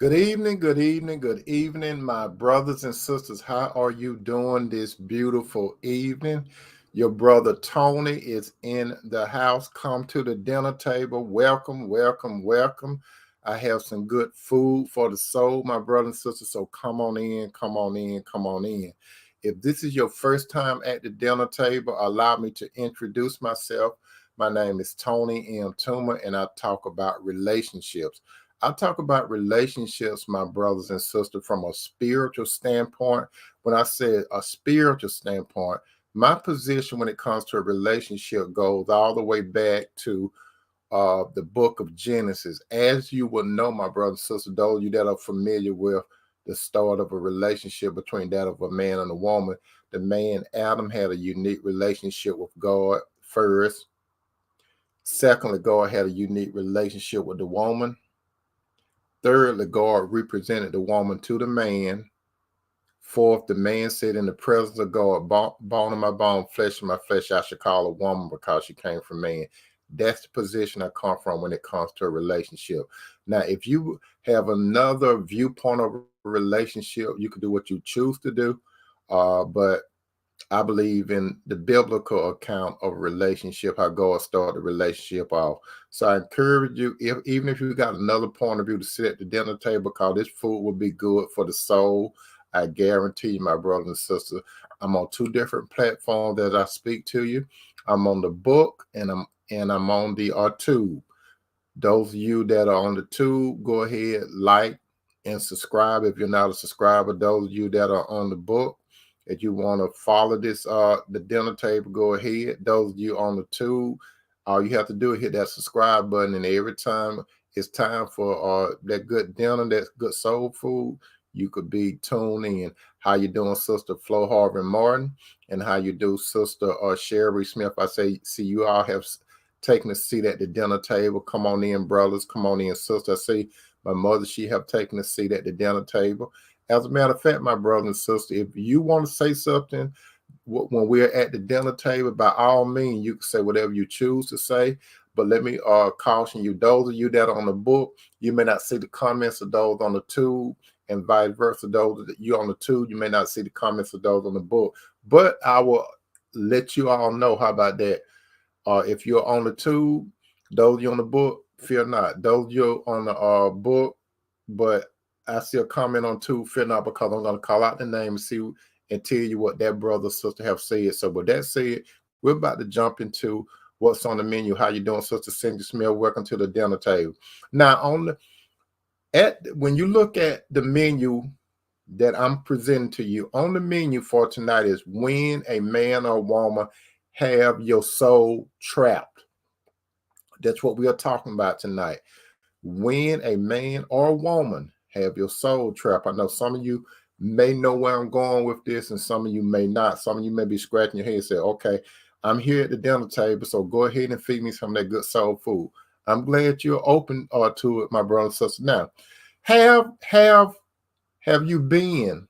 Good evening, good evening, my brothers and sisters. How are you doing this beautiful evening? Your brother Tony is in the house. Come to the dinner table. Welcome, welcome, welcome. I have some good food for the soul, my brothers and sisters. So come on in, come on in, come on in. If this is your first time at the dinner table, allow me to introduce myself. My name is Tony M. Toomer, and I talk about relationships. I talk about relationships, my brothers and sisters, from a spiritual standpoint. When I say a spiritual standpoint, my position when it comes to a relationship goes all the way back to the book of Genesis. As you will know, my brothers and sisters, those of you that are familiar with the start of a relationship between that of a man and a woman, the man Adam had a unique relationship with God first. Secondly, God had a unique relationship with the woman. Thirdly, God represented the woman to the man. Fourth, the man said, in the presence of God, bone of my bone, flesh of my flesh, I should call a woman because she came from man. That's the position I come from when it comes to a relationship. Now, if you have another viewpoint of a relationship, you can do what you choose to do. But I believe in the biblical account of a relationship, how God started the relationship off. So I encourage you, even if you got another point of view, to sit at the dinner table, because this food will be good for the soul. I guarantee you, my brothers and sisters. I'm on two different platforms that I speak to you. I'm on the book and I'm on the tube. Those of you that are on the tube, go ahead, like and subscribe if you're not a subscriber. Those of you that are on the book, if you want to follow this the dinner table, go ahead. Those of you on the tube, all you have to do is hit that subscribe button, and every time it's time for that good dinner, that good soul food, you could be tuned in. How you doing, Sister Flo Harvey Martin? And how you do, Sister Sherry Smith? I see you all have taken a seat at the dinner table. Come on in, brothers. Come on in, sister. I see my mother, she have taken a seat at the dinner table. As a matter of fact, my brother and sister, if you want to say something when we're at the dinner table, by all means, you can say whatever you choose to say. But let me caution you, those of you that are on the book, you may not see the comments of those on the tube, and vice versa. Those that you on the tube, you may not see the comments of those on the book. But I will let you all know. How about that? If you're on the tube, those of you on the book, fear not. Those of you on the book, but I see a comment on tube, fear not, because I'm going to call out the name and see and tell you what that brother or sister have said. So with that said, we're about to jump into what's on the menu. How you doing, Sister Cindy Smith? Welcome to the dinner table. Now, when you look at the menu that I'm presenting to you, on the menu for tonight is when a man or woman have your soul trapped. That's what we are talking about tonight. When a man or woman have your soul trapped. I know some of you may know where I'm going with this, and some of you may not. Some of you may be scratching your head and say, okay, I'm here at the dinner table, so go ahead and feed me some of that good soul food. I'm glad you're open to it, my brother and sister. Now, have you been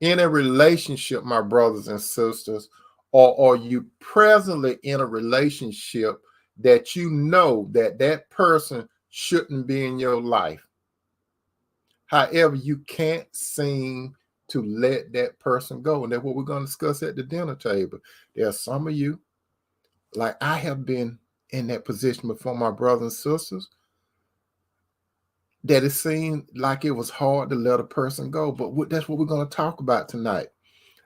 in a relationship, my brothers and sisters, or are you presently in a relationship that you know that person shouldn't be in your life? However, you can't seem to let that person go. And that's what we're going to discuss at the dinner table. There are some of you, like I have been in that position before, my brothers and sisters, that it seemed like it was hard to let a person go. But that's what we're going to talk about tonight.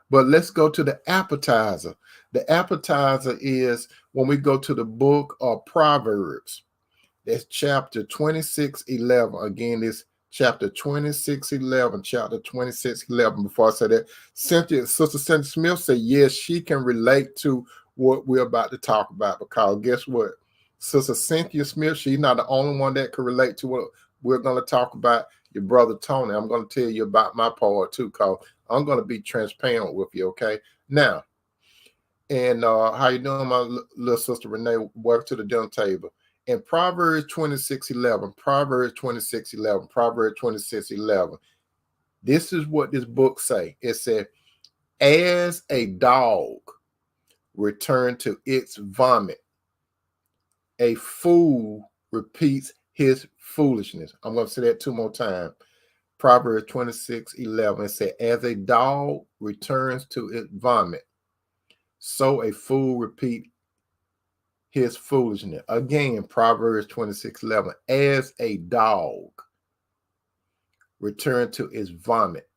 But let's go to the appetizer. The appetizer is when we go to the book of Proverbs. That's chapter 26:11. Again, this chapter 26:11, chapter 26:11. Before I say that, Sister Cynthia Smith said, yes, she can relate to what we're about to talk about, because guess what? Sister Cynthia Smith, she's not the only one that can relate to what we're going to talk about. Your brother Tony, I'm going to tell you about my part too, because I'm going to be transparent with you, okay? Now, and how you doing, my little sister Renee? Welcome to the dinner table. In Proverbs 26:11, Proverbs 26:11, Proverbs 26:11, this is what this book say. It said, as a dog return to its vomit, a fool repeats his foolishness. I'm going to say that 2 more times. Proverbs 26:11. It said, as a dog returns to its vomit, so a fool repeat his foolishness. Again, Proverbs 26:11. As a dog return to its vomit,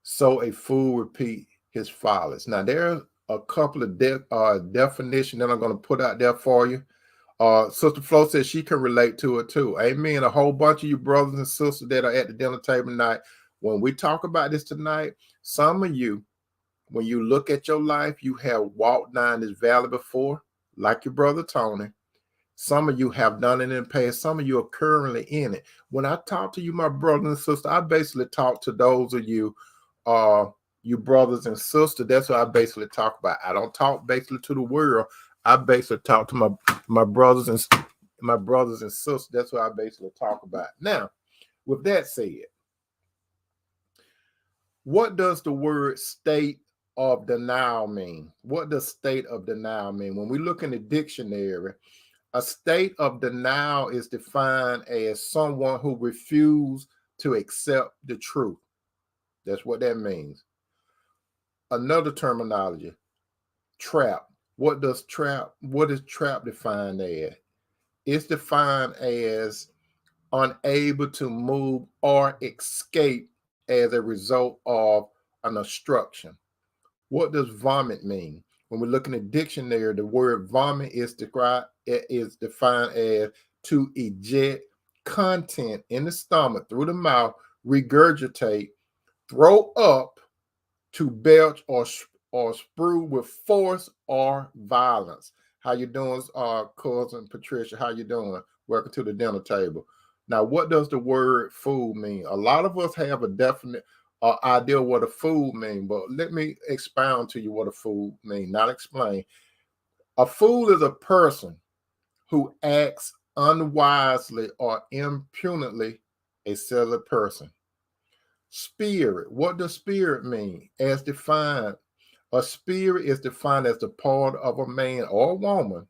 so a fool repeat his follies. Now, there are a couple of definitions that I'm going to put out there for you. Sister Flo says she can relate to it too. Amen. A whole bunch of you brothers and sisters that are at the dinner table tonight, when we talk about this tonight, some of you, when you look at your life, you have walked down this valley before, like your brother Tony. Some of you have done it in the past. Some of you are currently in it. When I talk to you, my brothers and sisters, I basically talk to those of you, you brothers and sisters. That's what I basically talk about. I don't talk basically to the world. I basically talk to my brothers and sisters. That's what I basically talk about. Now, with that said, what does the word state of denial mean? What does state of denial mean? When we look in the dictionary, a state of denial is defined as someone who refuses to accept the truth. That's what that means. Another terminology, trap. What is trap defined as? It's defined as unable to move or escape as a result of an obstruction. What does vomit mean? When we look in the dictionary, the word vomit is defined as to eject content in the stomach through the mouth, regurgitate, throw up, to belch or sprue with force or violence. How you doing, cousin Patricia? How you doing? Welcome to the dinner table. Now, what does the word fool mean? A lot of us have a definite idea what a fool means, but let me expound to you what a fool means, not explain. A fool is a person who acts unwisely or impudently, a silly person. Spirit. What does spirit mean? As defined, a spirit is defined as the part of a man or a woman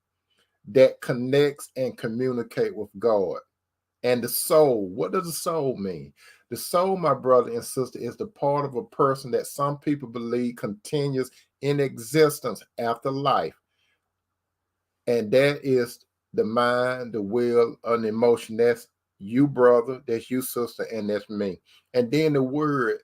that connects and communicates with God. And the soul. What does the soul mean? The soul, my brother and sister, is the part of a person that some people believe continues in existence after life. And that is the mind, the will, and the emotion. That's you, brother, that's you, sister, and that's me. And then the word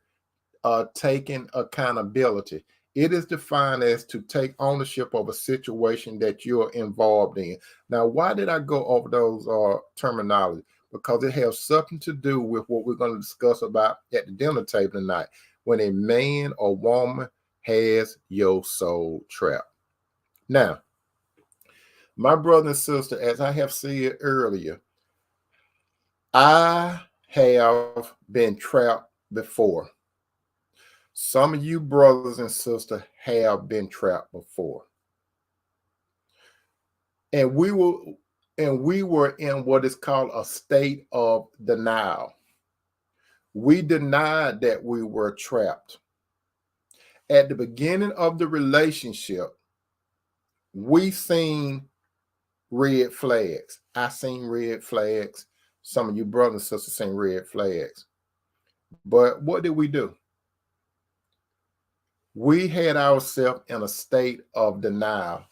taking accountability. It is defined as to take ownership of a situation that you're involved in. Now, why did I go over those terminology? Because it has something to do with what we're going to discuss about at the dinner table tonight. When a man or woman has your soul trapped. Now, my brother and sister, as I have said earlier, I have been trapped before. Some of you brothers and sisters have been trapped before. And we were in what is called a state of denial. We denied that we were trapped. At the beginning of the relationship, we seen red flags. I seen red flags. Some of you brothers and sisters seen red flags. But what did we do? We had ourselves in a state of denial.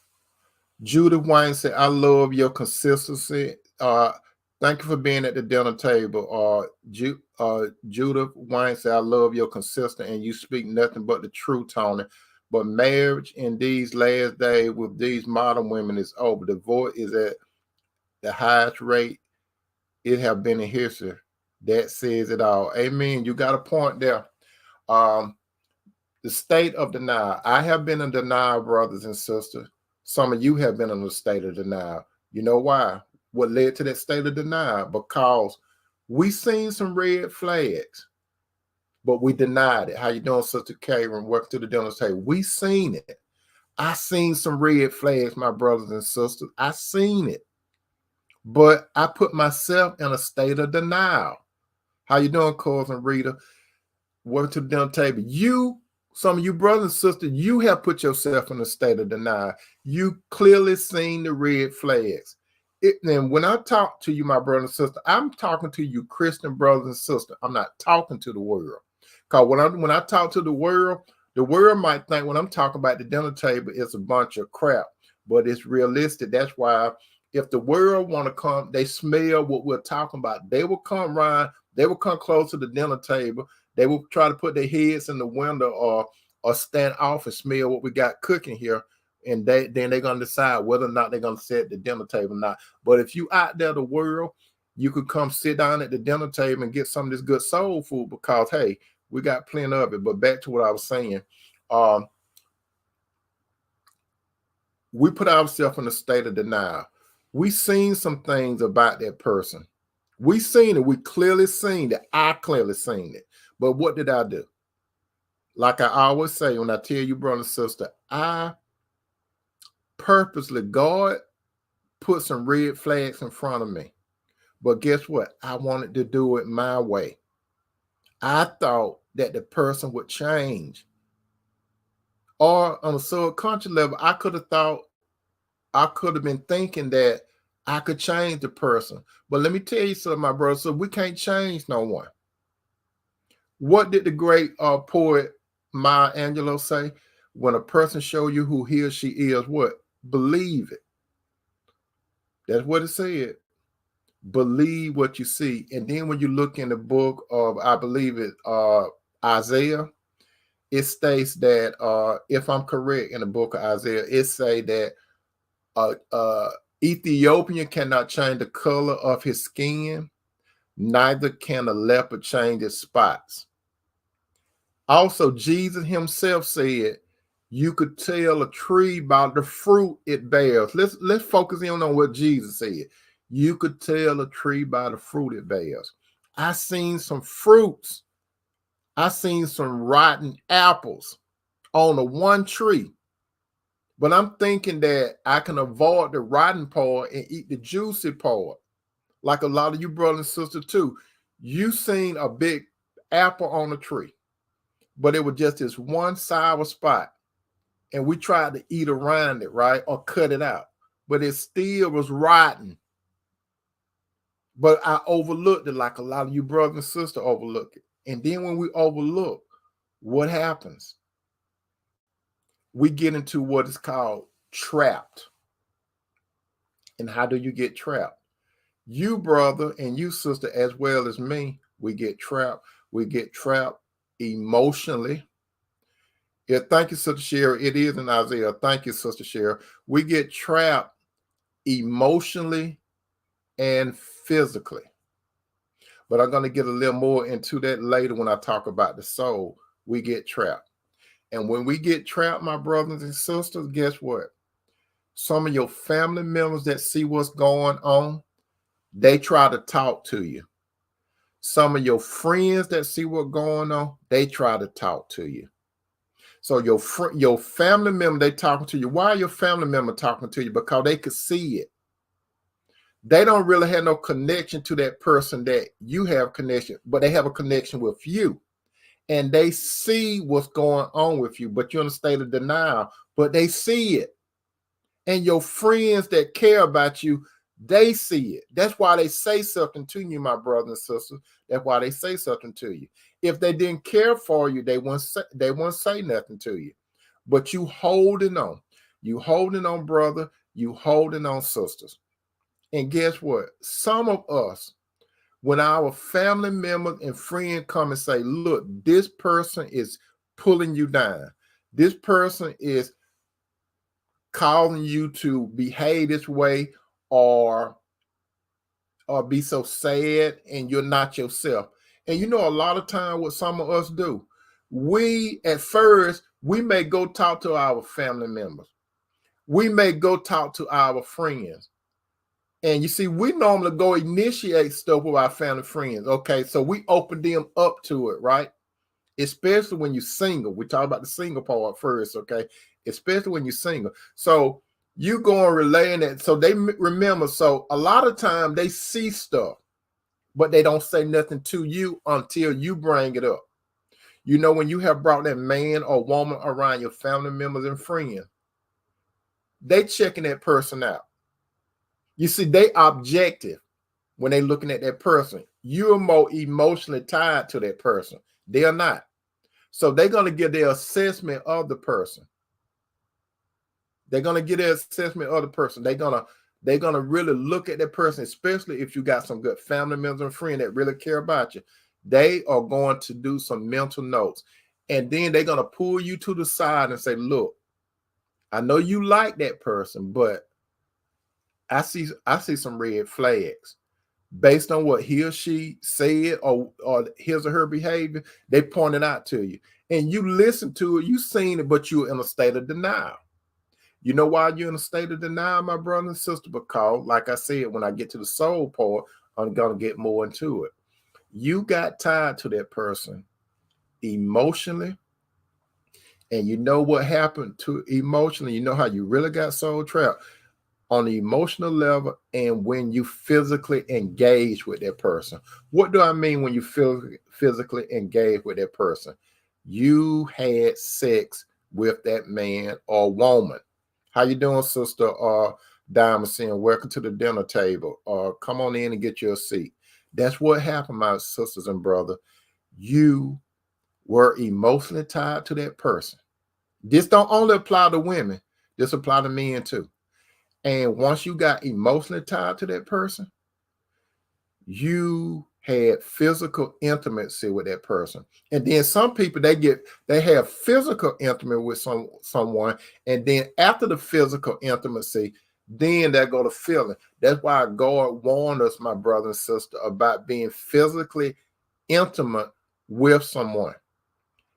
Judith Wayne said, I love your consistency. Thank you for being at the dinner table. Judith Wayne said, I love your consistency and you speak nothing but the truth, Tony. But marriage in these last days with these modern women is over. Divorce is at the highest rate it have been in history. That says it all. Amen. You got a point there. The state of denial. I have been in denial, brothers and sisters. Some of you have been in a state of denial. You know why? What led to that state of denial? Because we seen some red flags, but we denied it. How you doing, Sister Karen? Welcome to the dinner table. We seen it. I seen some red flags, my brothers and sisters. I seen it. But I put myself in a state of denial. How you doing, cousin Rita? Welcome to the dinner table. Some of you brothers and sisters, you have put yourself in a state of denial. You clearly seen the red flags. And when I talk to you, my brother and sister, I'm talking to you, Christian brothers and sisters. I'm not talking to the world. Because when I talk to the world might think when I'm talking about the dinner table, it's a bunch of crap, but it's realistic. That's why if the world want to come, they smell what we're talking about. They will come around. They will come close to the dinner table. They will try to put their heads in the window or stand off and smell what we got cooking here. And then they're going to decide whether or not they're going to sit at the dinner table or not. But if you out there, the world, you could come sit down at the dinner table and get some of this good soul food because, hey, we got plenty of it. But back to what I was saying, we put ourselves in a state of denial. We seen some things about that person. We seen it. We clearly seen it. I clearly seen it. But what did I do? Like I always say, when I tell you, brother and sister, I purposely, God put some red flags in front of me. But guess what? I wanted to do it my way. I thought that the person would change. Or on a subconscious level, I could have been thinking that I could change the person. But let me tell you something, my brother. So we can't change no one. What did the great poet Maya Angelou say? When a person show you who he or she is, what? Believe it. That's what it said. Believe what you see. And then when you look in the book of, I believe it, Isaiah, it states that, if I'm correct in the book of Isaiah, it say that Ethiopian cannot change the color of his skin, neither can a leopard change its spots. Also, Jesus himself said, you could tell a tree by the fruit it bears. Let's focus in on what Jesus said. You could tell a tree by the fruit it bears. I seen some fruits. I seen some rotten apples on the one tree. But I'm thinking that I can avoid the rotten part and eat the juicy part. Like a lot of you brothers and sisters too. You seen a big apple on a tree, but it was just this one sour spot. And we tried to eat around it, right? Or cut it out. But it still was rotten. But I overlooked it like a lot of you brothers and sisters overlook it. And then when we overlook, what happens? We get into what is called trapped. And how do you get trapped? You, brother, and you, sister, as well as me, we get trapped. We get trapped emotionally. Yeah, thank you, Sister Sherry. It is in Isaiah. Thank you, Sister Sherry. We get trapped emotionally and physically. But I'm going to get a little more into that later when I talk about the soul. We get trapped. And when we get trapped, my brothers and sisters, guess what? Some of your family members that see what's going on, they try to talk to you. Some of your friends that see what's going on, they try to talk to you. So your family member, they talking to you. Why are your family member talking to you? Because they could see it. They don't really have no connection to that person that you have connection, but they have a connection with you. And they see what's going on with you, but you're in a state of denial, but they see it. And your friends that care about you, they see it. That's why they say something to you, my brothers and sisters. That's why they say something to you. If they didn't care for you, they won't say nothing to you. But you holding on. You holding on, brother. You holding on, sisters. And guess what? Some of us, when our family members and friends come and say, look, this person is pulling you down. This person is causing you to behave this way or be so sad and you're not yourself. And you know, a lot of time what some of us do, we at first, we may go talk to our family members. We may go talk to our friends. And you see, we normally go initiate stuff with our family friends. Okay, so we open them up to it, right? Especially when you're single. We talk about the single part first, okay? Especially when you're single. So you go and relaying that. So they remember. So a lot of time they see stuff, but they don't say nothing to you until you bring it up. You know, when you have brought that man or woman around your family members and friends, they checking that person out. You see, they objective when they looking at that person. You're more emotionally tied to that person. They are not. So they're going to get their assessment of the person. They're going to get their assessment of the person. They're going to really look at that person, especially if you got some good family members and friends that really care about you. They are going to do some mental notes. And then they're going to pull you to the side and say, look, I know you like that person, but I see some red flags. Based on what he or she said or his or her behavior, they pointed out to you. And you listen to it, you seen it, but you're in a state of denial. You know why you're in a state of denial, my brother and sister? Because, like I said, when I get to the soul part, I'm going to get more into it. You got tied to that person emotionally, and you know what happened to emotionally. You know how you really got soul trapped on the emotional level, and when you physically engage with that person. What do I mean when you feel physically engage with that person? You had sex with that man or woman. How you doing, sister? Diamond saying, welcome to the dinner table. Come on in and get your seat. That's what happened, my sisters and brother. You were emotionally tied to that person. This don't only apply to women. This apply to men too. And once you got emotionally tied to that person, you had physical intimacy with that person. And then some people, they have physical intimacy with someone, and then after the physical intimacy, then they go to feeling. That's why God warned us, my brother and sister, about being physically intimate with someone.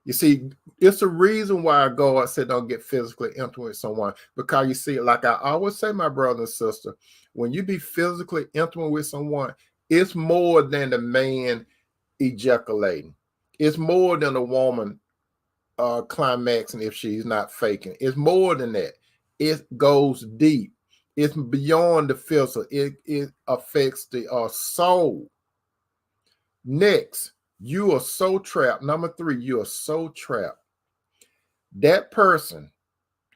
You see, it's a reason why God said don't get physically intimate with someone. Because you see, like I always say, my brother and sister, when you be physically intimate with someone, it's more than the man ejaculating. It's more than a woman climaxing if she's not faking. It's more than that. It goes deep. It's beyond the physical. It affects the soul. Next, you are so trapped. Number 3, you are so trapped. That person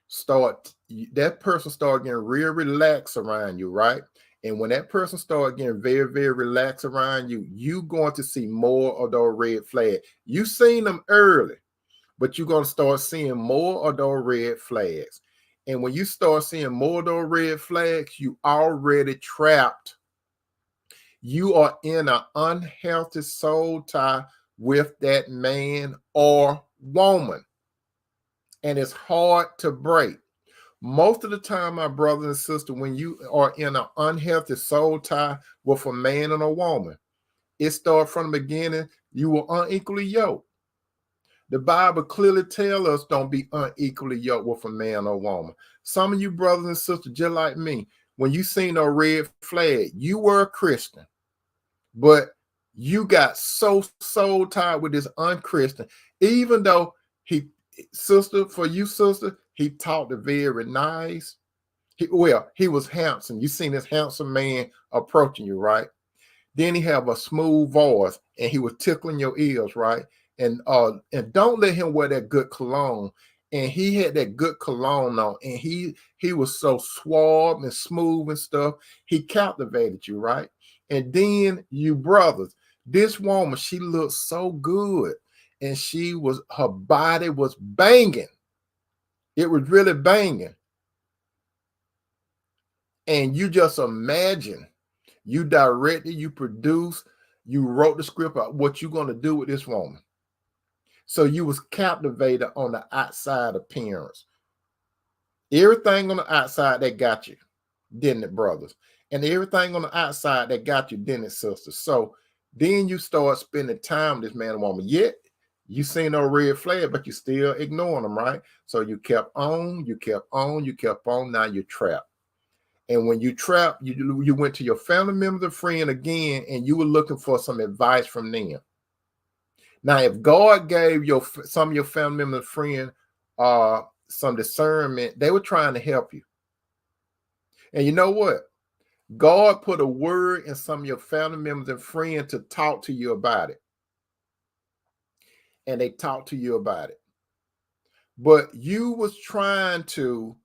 start getting real relaxed around you, right? And when that person start getting very, very relaxed around you, you going to see more of those red flags. You seen them early, but you're going to start seeing more of those red flags. And when you start seeing more of those red flags, you already trapped. You are in an unhealthy soul tie with that man or woman. And it's hard to break. Most of the time, my brother and sister, when you are in an unhealthy soul tie with a man and a woman, it starts from the beginning, you were unequally yoked. The Bible clearly tells us don't be unequally yoked with a man or woman. Some of you brothers and sisters, just like me, when you seen a red flag, you were a Christian, but you got so soul tied with this unchristian, even though he talked very nice. He was handsome. You seen this handsome man approaching you, right? Then he have a smooth voice and he was tickling your ears, right? And don't let him wear that good cologne. And he had that good cologne on, and he was so suave and smooth and stuff. He captivated you, right? And then you brothers, this woman, she looked so good, and her body was banging. It was really banging. And you just imagine, you directed, you produced, you wrote the script out what you're going to do with this woman. So you was captivated on the outside appearance. Everything on the outside that got you, didn't it, brothers? And everything on the outside that got you, didn't it, sisters? So then you start spending time with this man and woman. Yet you seen no red flag, but you still ignoring them, right? So you kept on, you kept on, you kept on. Now you're trapped. And when you trapped, you went to your family member, friend again, and you were looking for some advice from them. Now, if God gave some of your family member, friend, some discernment, they were trying to help you. And you know what? God put a word in some of your family members and friends to talk to you about it. And they talked to you about it. But you was trying to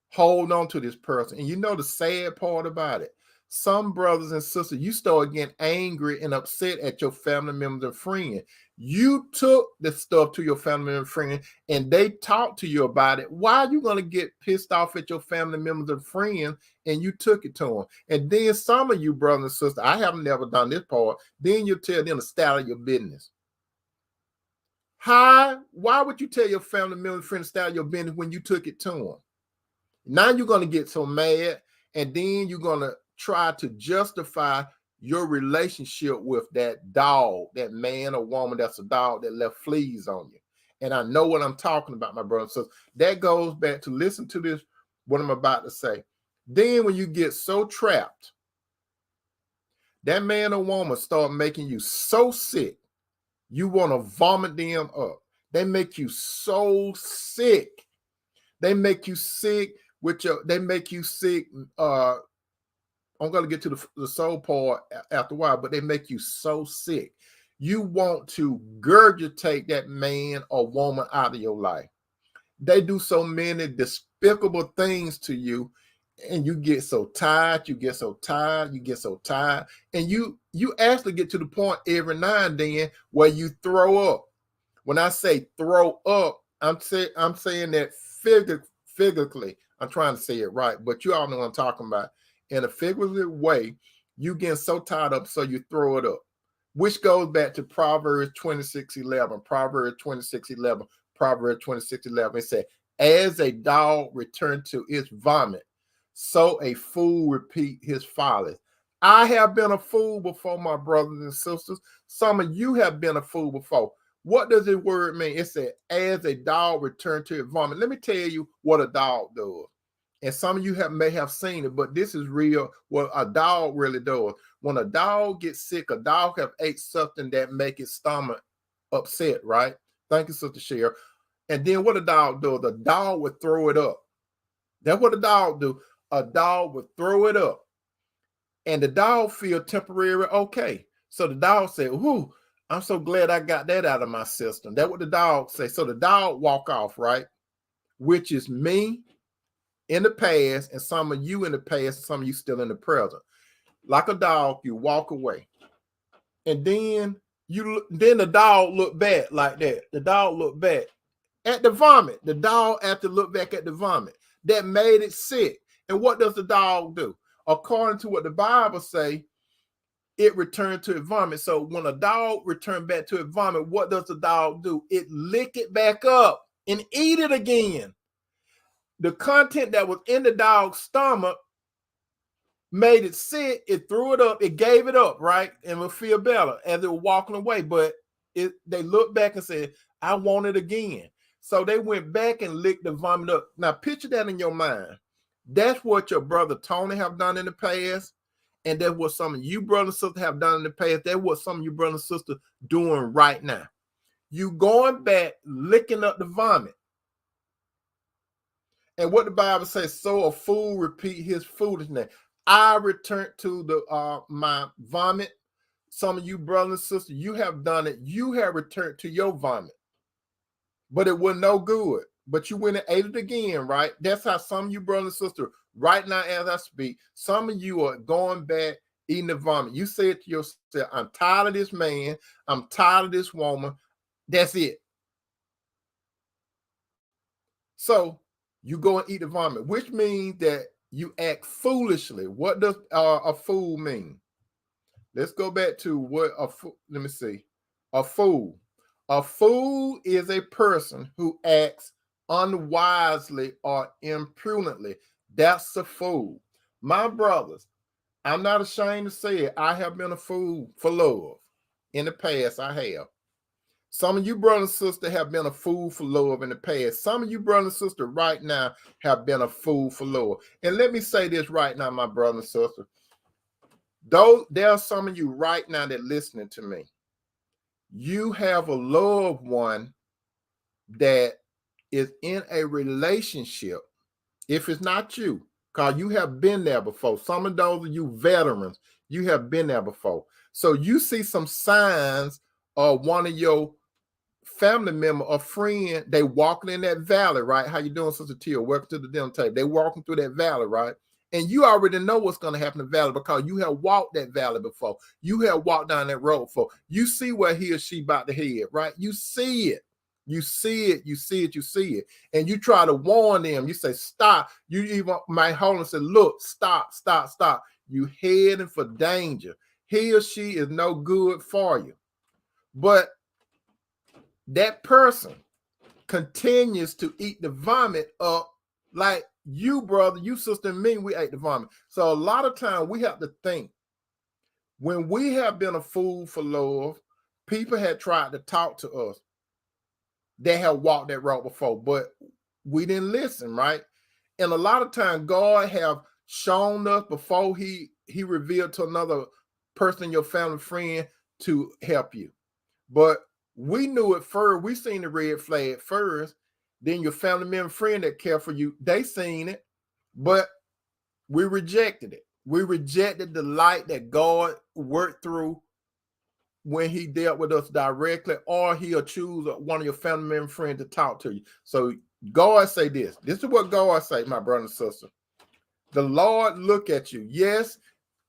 hold on to this person. And you know the sad part about it? Some brothers and sisters, you start getting angry and upset at your family members and friends. You took the stuff to your family and friends and they talked to you about it. Why are you going to get pissed off at your family members and friends and you took it to them? And then some of you brothers and sisters, I have never done this part, then you tell them to stay out of your business. Why would you tell your family members and friends to stay out of your business when you took it to them? Now you're going to get so mad and then you're going to try to justify your relationship with that dog, that man or woman that's a dog that left fleas on you. And I know what I'm talking about, my brother. So that goes back to listen to this, what I'm about to say. Then when you get so trapped, that man or woman start making you so sick, you want to vomit them up. They make you so sick. They make you sick they make you sick. I'm going to get to the soul part after a while, but they make you so sick. You want to regurgitate that man or woman out of your life. They do so many despicable things to you, and you get so tired, you get so tired, and you actually get to the point every now and then where you throw up. When I say throw up, I'm saying that figuratively. I'm trying to say it right, but you all know what I'm talking about. In a figurative way, you get so tired up, so you throw it up, which goes back to Proverbs 26:11. Proverbs 26:11. Proverbs 26:11. It said, "As a dog returns to its vomit, so a fool repeat his follies." I have been a fool before, my brothers and sisters. Some of you have been a fool before. What does this word mean? It said, "As a dog returns to its vomit." Let me tell you what a dog does. And some of you may have seen it, but this is real. What a dog really does. When a dog gets sick, a dog have ate something that make its stomach upset, right? Thank you, Sister Cher. And then what a dog does, the dog would throw it up. That's what a dog do. A dog would throw it up. And the dog feel temporary okay. So the dog say, "Whoo, I'm so glad I got that out of my system." That's what the dog say. So the dog walk off, right? Which is me in the past, and some of you in the past, and some of you still in the present. Like a dog, you walk away, and then the dog look back like that. The dog look back at the vomit. The dog have to look back at the vomit that made it sick. And what does the dog do? According to what the Bible say, it returned to its vomit. So when a dog returned back to its vomit, what does the dog do? It lick it back up and eat it again. The content that was in the dog's stomach made it sick. It threw it up. It gave it up, right? And would feel better as it was walking away. But they looked back and said, "I want it again." So they went back and licked the vomit up. Now picture that in your mind. That's what your brother Tony have done in the past. And that's what some of you brothers and sisters have done in the past. That's what some of you brothers and sisters doing right now. You going back, licking up the vomit. And what the Bible says, "So a fool repeat his foolishness." I return to my vomit. Some of you brothers and sisters, you have done it. You have returned to your vomit, but it was no good. But you went and ate it again, right? That's how some of you brothers and sisters, right now as I speak, some of you are going back eating the vomit. You said to yourself, "I'm tired of this man. I'm tired of this woman. That's it." So you go and eat the vomit, which means that you act foolishly. What does a fool mean? Let's go back to what let me see. A fool. A fool is a person who acts unwisely or imprudently. That's a fool. My brothers, I'm not ashamed to say it. I have been a fool for love. In the past, I have. Some of you brothers and sisters have been a fool for love in the past. Some of you brothers and sisters right now have been a fool for love. And let me say this right now, my brothers and sisters. Though there are some of you right now that listening to me. You have a loved one that is in a relationship. If it's not you, because you have been there before. Some of those of you veterans, you have been there before. So you see some signs of one of your family member or friend, they walking in that valley, right? How you doing, Sister Tia? Welcome to the dinner table. They walking through that valley, right? And you already know what's going to happen in the valley because you have walked that valley before. You have walked down that road before. You see where he or she about to head, right? You see it. You see it. You see it. You see it. And you try to warn them. You say, stop. You even might hold and say, look, stop, stop, stop. You heading for danger. He or she is no good for you. But that person continues to eat the vomit up like you, brother, you, sister, and me, we ate the vomit. So a lot of time we have to think, when we have been a fool for love, people had tried to talk to us. They have walked that road before, but we didn't listen, right? And a lot of time God have shown us before he revealed to another person, your family friend, to help you. But we knew it first. We seen the red flag first. Then your family member, friend that care for you, they seen it, but we rejected it. We rejected the light that God worked through when he dealt with us directly, or he'll choose one of your family member, friend to talk to you. So God say this. This is what God say, my brother and sister. The Lord look at you. Yes,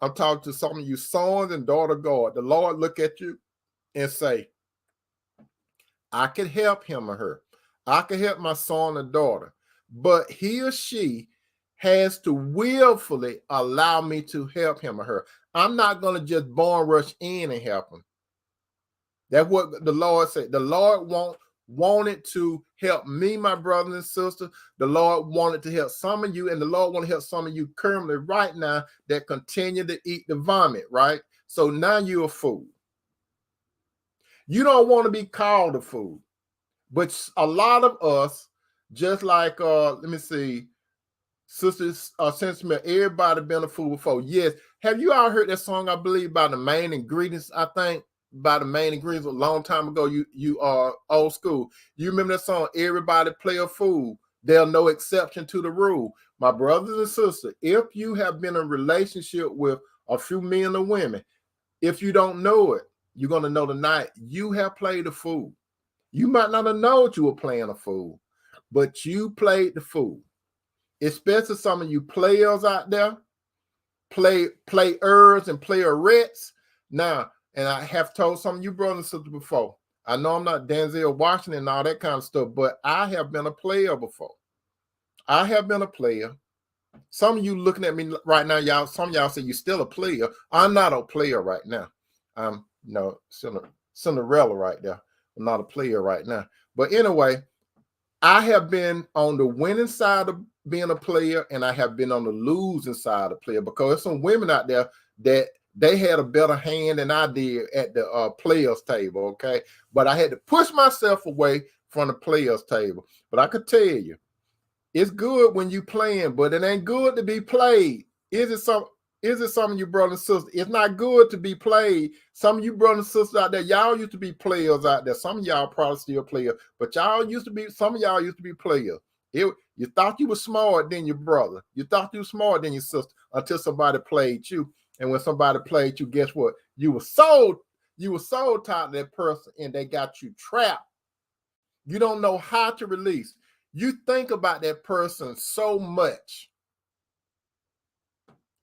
I'm talking to some of you sons and daughters of God. The Lord look at you and say, I can help him or her. I can help my son or daughter, but he or she has to willfully allow me to help him or her. I'm not going to just born rush in and help them. That's what the Lord said. The Lord wanted to help me, my brothers and sisters. The Lord wanted to help some of you, and the Lord want to help some of you currently right now that continue to eat the vomit, right? So now you're a fool. You don't want to be called a fool. But a lot of us, just like, let me see, sisters, sentiment, everybody been a fool before. Yes. Have you all heard that song, I believe, by the Main Ingredients, I think? By the Main Ingredients a long time ago. You are old school. You remember that song, Everybody Play a Fool. There's no exception to the rule. My brothers and sisters, if you have been in a relationship with a few men or women, if you don't know it, you're going to know tonight you have played a fool. You might not have known you were playing a fool, but you played the fool. Especially some of you players out there, players and playerettes. Now, and I have told some of you brothers and sisters before, I know I'm not Denzel Washington and all that kind of stuff, but I have been a player before. I have been a player. Some of you looking at me right now, y'all, some of y'all say you're still a player. I'm not a player right now. I'm Cinderella right there. I'm not a player right now. But anyway, I have been on the winning side of being a player, and I have been on the losing side of player, because there's some women out there that they had a better hand than I did at the players table, okay? But I had to push myself away from the players table. But I could tell you, it's good when you playing, but it ain't good to be played. Is it some of you brothers and sisters? It's not good to be played. Some of you brothers and sisters out there, y'all used to be players out there. Some of y'all probably still players, but some of y'all used to be players. You thought you were smart than your brother. You thought you were smart than your sister until somebody played you. And when somebody played you, guess what? You were so tired of that person, and they got you trapped. You don't know how to release. You think about that person so much.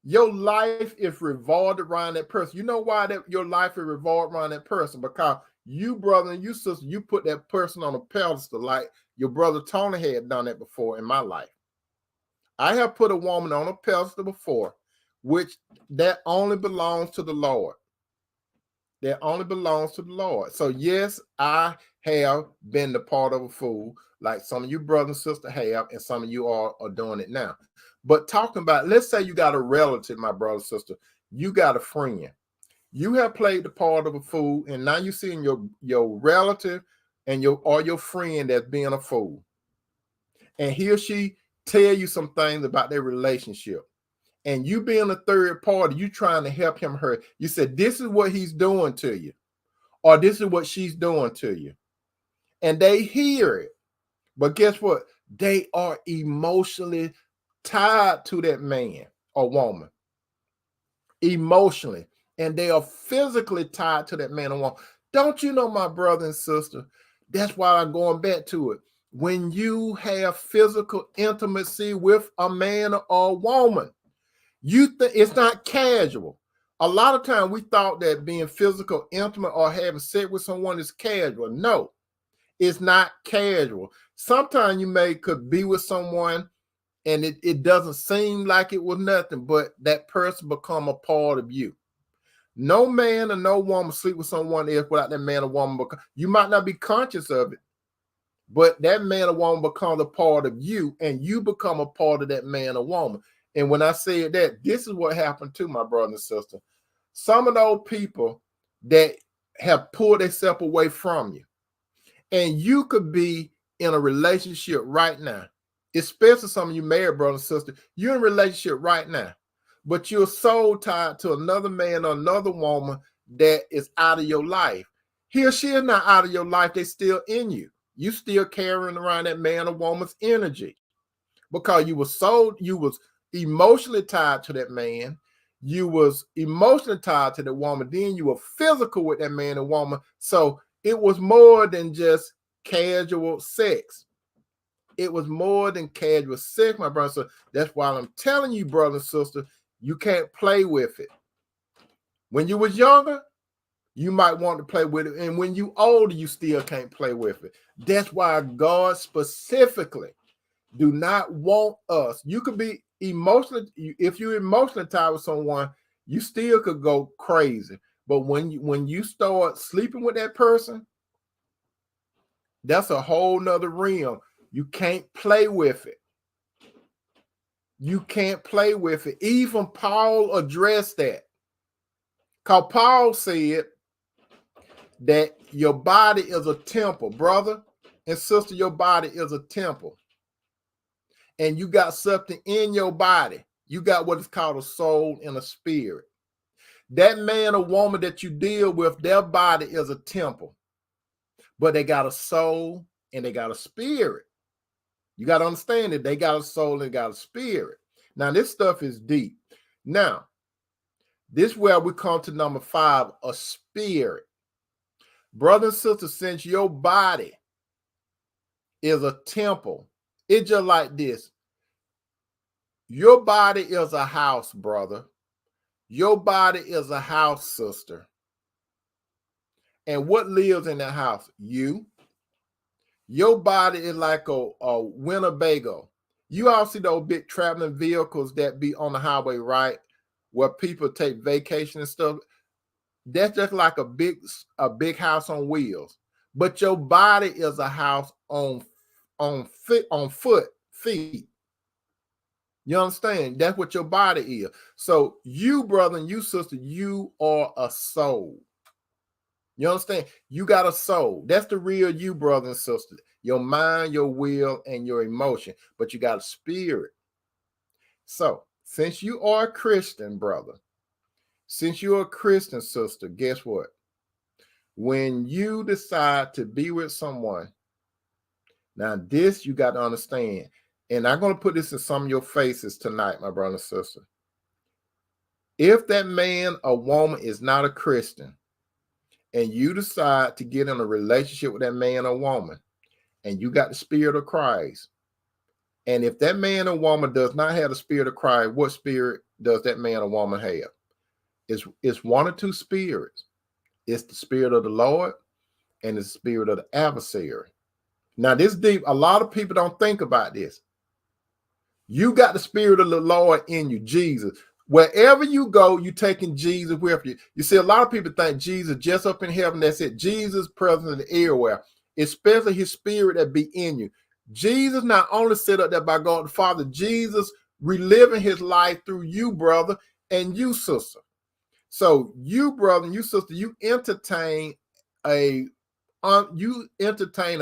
Your life is revolved around that person. You know why your life is revolved around that person? Because you, brother, and you, sister, you put that person on a pedestal like your brother Tony had done that before in my life. I have put a woman on a pedestal before, which that only belongs to the Lord. That only belongs to the Lord. So yes, I have been the part of a fool, like some of you brothers and sisters have, and some of you are doing it now. But talking about, let's say you got a relative, my brother and sister, you got a friend. You have played the part of a fool, and now you're seeing your relative and your friend that's being a fool. And he or she tell you some things about their relationship. And you being a third party, you trying to help him or her. You said, this is what he's doing to you, or this is what she's doing to you. And they hear it. But guess what? They are emotionally tied to that man or woman. Emotionally. And they are physically tied to that man or woman. Don't you know, my brother and sister? That's why I'm going back to it. When you have physical intimacy with a man or a woman, You think it's not casual. A lot of times we thought that being physical, intimate, or having sex with someone is casual. No, it's not casual. Sometimes you could be with someone and it doesn't seem like it was nothing, but that person become a part of you. No man or no woman sleep with someone else without that man or woman. You might not be conscious of it, but that man or woman becomes a part of you, and you become a part of that man or woman. And when I said that, this is what happened to my brother and sister. Some of those people that have pulled themselves away from you, and you could be in a relationship right now, especially some of you married brothers and sisters, you're in a relationship right now, but you're so tied to another man or another woman that is out of your life. He or she is not out of your life, they're still in you. You still carrying around that man or woman's energy because you was emotionally tied to that man, you was emotionally tied to the woman, then you were physical with that man and woman. So it was more than just casual sex. It was more than casual sex, my brother. So that's why I'm telling you, brother and sister, you can't play with it. When you was younger, you might want to play with it. And when you older, you still can't play with it. That's why God specifically do not want us. You could be emotionally, if you're emotionally tied with someone, you still could go crazy. But when you start sleeping with that person, that's a whole nother realm. You can't play with it. You can't play with it. Even Paul addressed that. Because Paul said that your body is a temple, brother and sister, your body is a temple. And you got something in your body. You got what is called a soul and a spirit. That man or woman that you deal with, their body is a temple, but they got a soul and they got a spirit. You got to understand that they got a soul and they got a spirit. Now, this stuff is deep. Now, this is where we come to number 5, a spirit. Brother and sister, since your body is a temple, it's just like this. Your body is a house, brother. Your body is a house, sister. And what lives in that house? You. Your body is like a Winnebago. You all see those big traveling vehicles that be on the highway, right? Where people take vacation and stuff. That's just like a big house on wheels. But your body is a house on feet. You understand? That's what your body is. So you, brother, and you, sister, you are a soul. You understand? You got a soul. That's the real you, brother and sister. Your mind, your will, and your emotion. But you got a spirit. So since you are a Christian, brother, since you're a Christian, sister, guess what? When you decide to be with someone, now this you got to understand. And I'm going to put this in some of your faces tonight, my brother and sister. If that man or woman is not a Christian, and you decide to get in a relationship with that man or woman, and you got the spirit of Christ, and if that man or woman does not have the spirit of Christ, what spirit does that man or woman have? It's one or two spirits. It's the spirit of the Lord and the spirit of the adversary. Now, this deep, a lot of people don't think about this. You got the spirit of the Lord in you, Jesus. Wherever you go, you taking Jesus with you. You see, a lot of people think Jesus just up in heaven. That's it. Jesus present everywhere, especially his spirit that be in you. Jesus not only set up there by God the Father, Jesus reliving his life through you, brother, and you, sister. So you, brother, and you, sister, you entertain a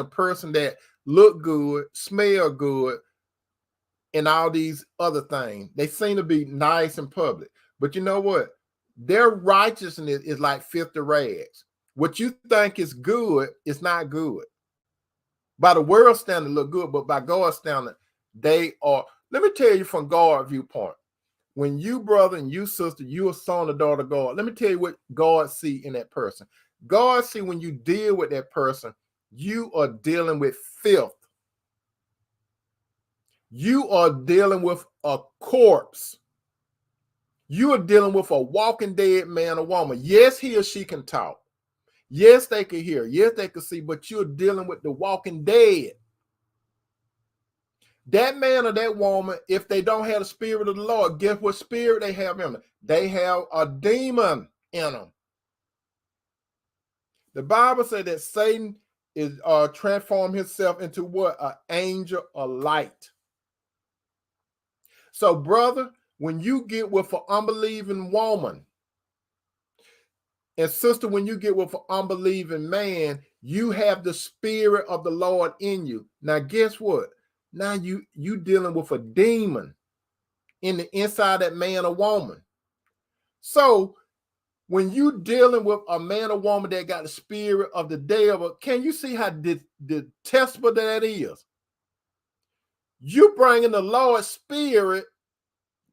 person that look good, smell good, and all these other things. They seem to be nice in public. But you know what? Their righteousness is like filthy rags. What you think is good is not good. By the world standard, look good, but by God's standard, they are. Let me tell you from God's viewpoint. When you, brother, and you, sister, you are son or daughter of God, let me tell you what God see in that person. God see when you deal with that person, you are dealing with filth. You are dealing with a corpse. You are dealing with a walking dead man or woman. Yes, he or she can talk. Yes, they can hear. Yes, they can see, but you're dealing with the walking dead. That man or that woman, if they don't have the spirit of the Lord, guess what spirit they have in them? They have a demon in them. The Bible said that Satan is transformed himself into what? An angel of light. So, brother, when you get with an unbelieving woman, and sister, when you get with an unbelieving man, you have the spirit of the Lord in you. Now, guess what? Now you dealing with a demon in the inside of that man or woman. So when you dealing with a man or woman that got the spirit of the devil, can you see how detestable that is? You bringing the Lord's spirit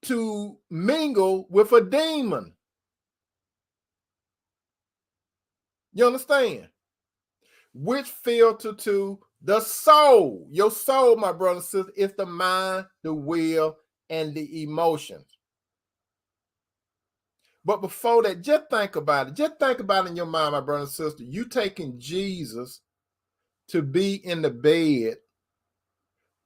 to mingle with a demon. You understand? Which filter to the soul. Your soul, my brother and sister, is the mind, the will, and the emotions. But before that, just think about it. Just think about it in your mind, my brother and sister. You taking Jesus to be in the bed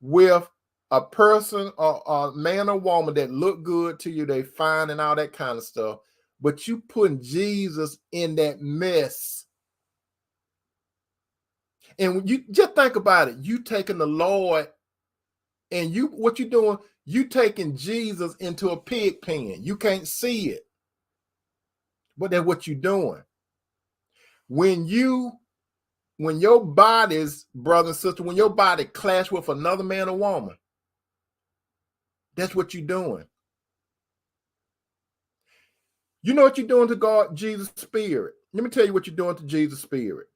with a person or a man or woman that look good to you, they fine and all that kind of stuff, but you putting Jesus in that mess. And you just think about it. You taking the Lord and what you doing? You taking Jesus into a pig pen. You can't see it, but that's what you doing. When your body's brother and sister, when your body clash with another man or woman, that's what you're doing. You know what you're doing to God, Jesus' spirit. Let me tell you what you're doing to Jesus' spirit.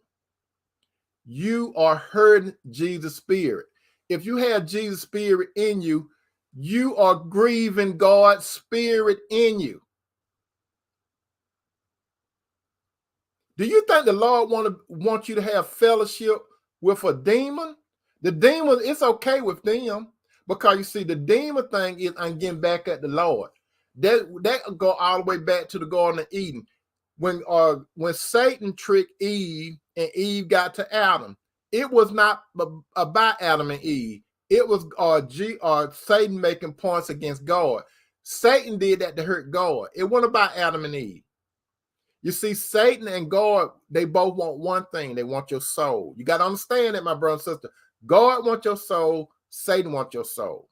You are hurting Jesus' spirit. If you have Jesus' spirit in you, you are grieving God's spirit in you. Do you think the Lord want you to have fellowship with a demon? The demon, it's okay with them because you see, the demon thing is I'm getting back at the Lord. That go all the way back to the Garden of Eden. When Satan tricked Eve and Eve got to Adam, it was not about Adam and Eve. It was Satan making points against God. Satan did that to hurt God. It wasn't about Adam and Eve. You see, Satan and God, they both want one thing. They want your soul. You got to understand that, my brother and sister. God wants your soul. Satan wants your soul.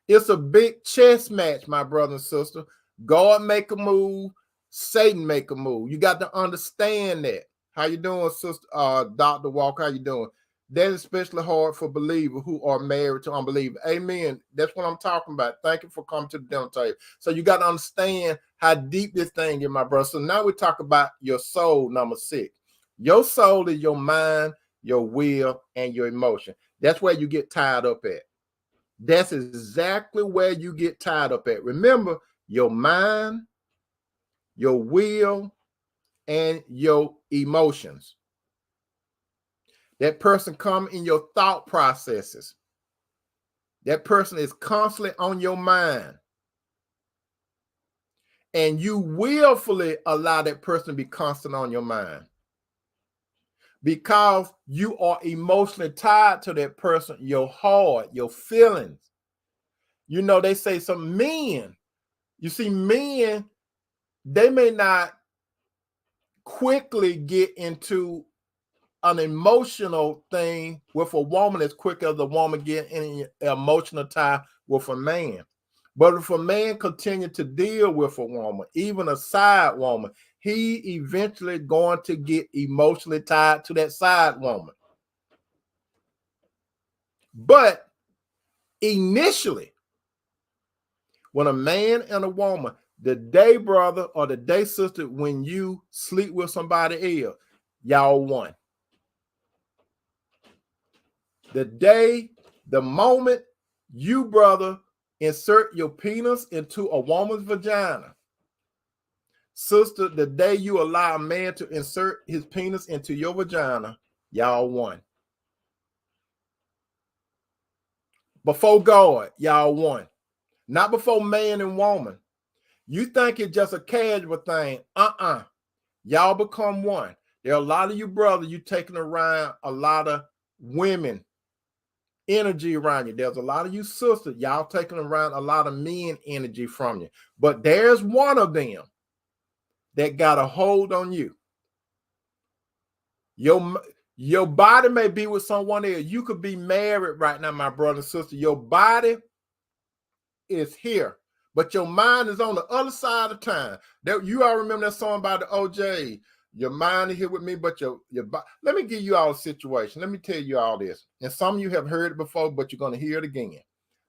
It's a big chess match, my brother and sister. God make a move. Satan make a move. You got to understand that. How you doing, sister? Dr. Walker, how you doing? That is especially hard for believers who are married to unbelievers. Amen. That's what I'm talking about. Thank you for coming to the dinner table. So you got to understand how deep this thing is, my brother. So now we talk about your soul, number 6. Your soul is your mind, your will, and your emotion. That's where you get tied up at. That's exactly where you get tied up at. Remember, your mind, your will, and your emotions. That person come in your thought processes. That person is constantly on your mind. And you willfully allow that person to be constant on your mind. Because you are emotionally tied to that person, your heart, your feelings. You know, they say some men, you see, men, they may not quickly get into an emotional thing with a woman as quick as the woman get in an emotional tie with a man. But if a man continue to deal with a woman, even a side woman, he eventually going to get emotionally tied to that side woman. But initially, when a man and a woman, the day brother or the day sister, when you sleep with somebody else, y'all one. The moment you, brother, insert your penis into a woman's vagina, sister, the day you allow a man to insert his penis into your vagina, y'all one. Before God, y'all one. Not before man and woman. You think it's just a casual thing. Y'all become one. There are a lot of you brothers, you taking around a lot of women energy around you. There's a lot of you sisters, y'all taking around a lot of men energy from you. But there's one of them that got a hold on you. Your body may be with someone else. You could be married right now, my brother and sister. Your body is here, but your mind is on the other side of time. You all remember that song by the OJ? Your mind is here with me, but your body. Let me give you all a situation. Let me tell you all this. And some of you have heard it before, but you're going to hear it again.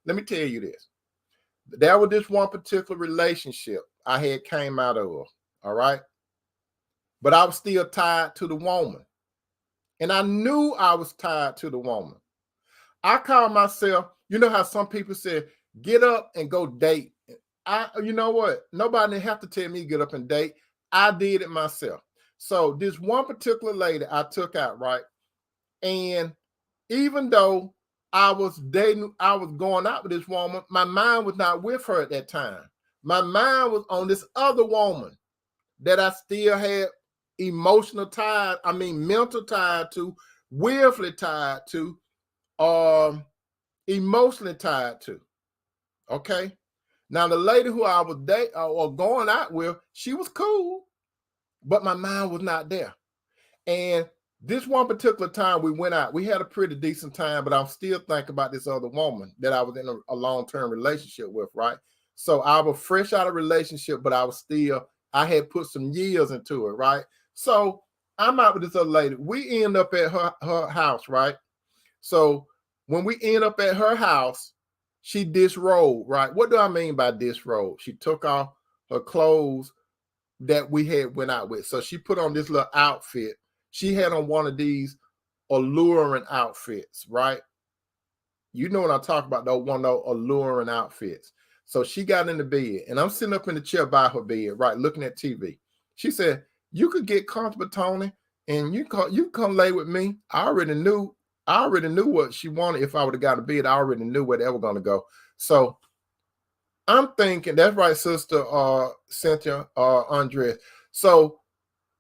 Let me tell you this. There was this one particular relationship I had came out of, all right? But I was still tied to the woman. And I knew I was tied to the woman. I call myself, you know how some people say, get up and go date. You know what? Nobody didn't have to tell me to get up and date. I did it myself. So this one particular lady I took out, right? And even though I was dating, I was going out with this woman, my mind was not with her at that time. My mind was on this other woman that I still had emotional tie, mental tie to, willfully tied to, emotionally tied to. Okay. Now the lady who I was dating or going out with, she was cool, but my mind was not there. And this one particular time we went out, we had a pretty decent time, but I'm still thinking about this other woman that I was in a long-term relationship with, right? So I was fresh out of relationship, but I had put some years into it, right? So I'm out with this other lady. We end up at her house, right? So when we end up at her house, she disrobed, right? What do I mean by disrobe? She took off her clothes that we had went out with. So she put on this little outfit. She had on one of these alluring outfits, right? You know what I'm talking about, though, one of those alluring outfits. So she got in the bed, and I'm sitting up in the chair by her bed, right, looking at TV. She said, you could get comfortable, Tony, and you come lay with me. I already knew what she wanted. If I would have got in bed, I already knew where they were going to go. So I'm thinking, that's right, Sister Cynthia, Andres. So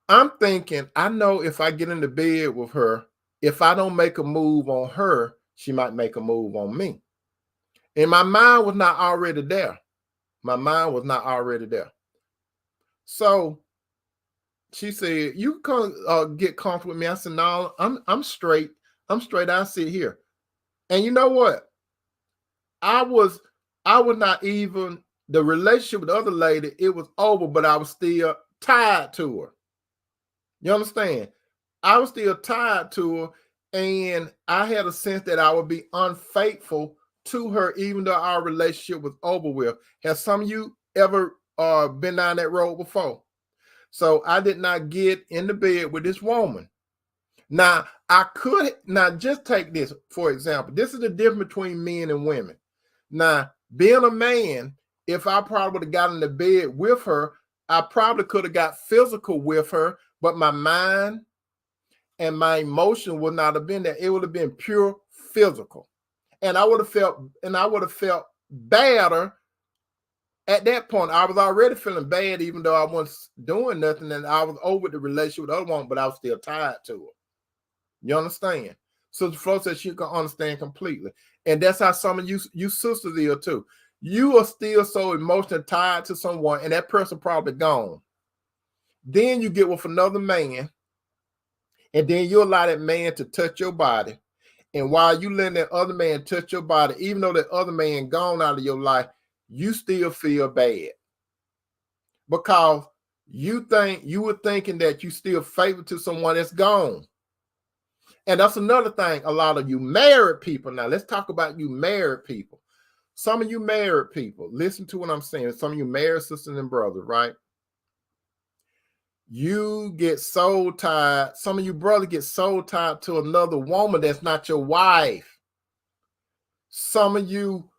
I'm thinking, I know if I get into bed with her, if I don't make a move on her, she might make a move on me. And my mind was not already there. My mind was not already there. So she said, you can get comfortable with me. I said, no, I'm straight. I'm straight. I sit here. And you know what? I was not even, the relationship with the other lady, it was over, but I was still tied to her. You understand? I was still tied to her, and I had a sense that I would be unfaithful to her, even though our relationship was over with. Have some of you ever been down that road before? So I did not get in the bed with this woman. Now, just take this, for example. This is the difference between men and women. Now, being a man, if I probably would have gotten in the bed with her, I probably could have got physical with her, but my mind and my emotion would not have been there. It would have been pure physical. And I would have felt badder at that point. I was already feeling bad, even though I wasn't doing nothing, and I was over the relationship with the other one, but I was still tied to her. You understand? So the flow says you can understand completely. And that's how some of you sisters are too. You are still so emotionally tied to someone, and that person probably gone. Then you get with another man, and then you allow that man to touch your body. And while you letting that other man touch your body, even though that other man gone out of your life, you still feel bad. Because you were thinking that you still faithful to someone that's gone. And that's another thing, a lot of you married people. Now, let's talk about you married people. Some of you married people, listen to what I'm saying. Some of you married sisters and brothers, right? You get soul tied. Some of you brothers get soul tied to another woman that's not your wife. Some of you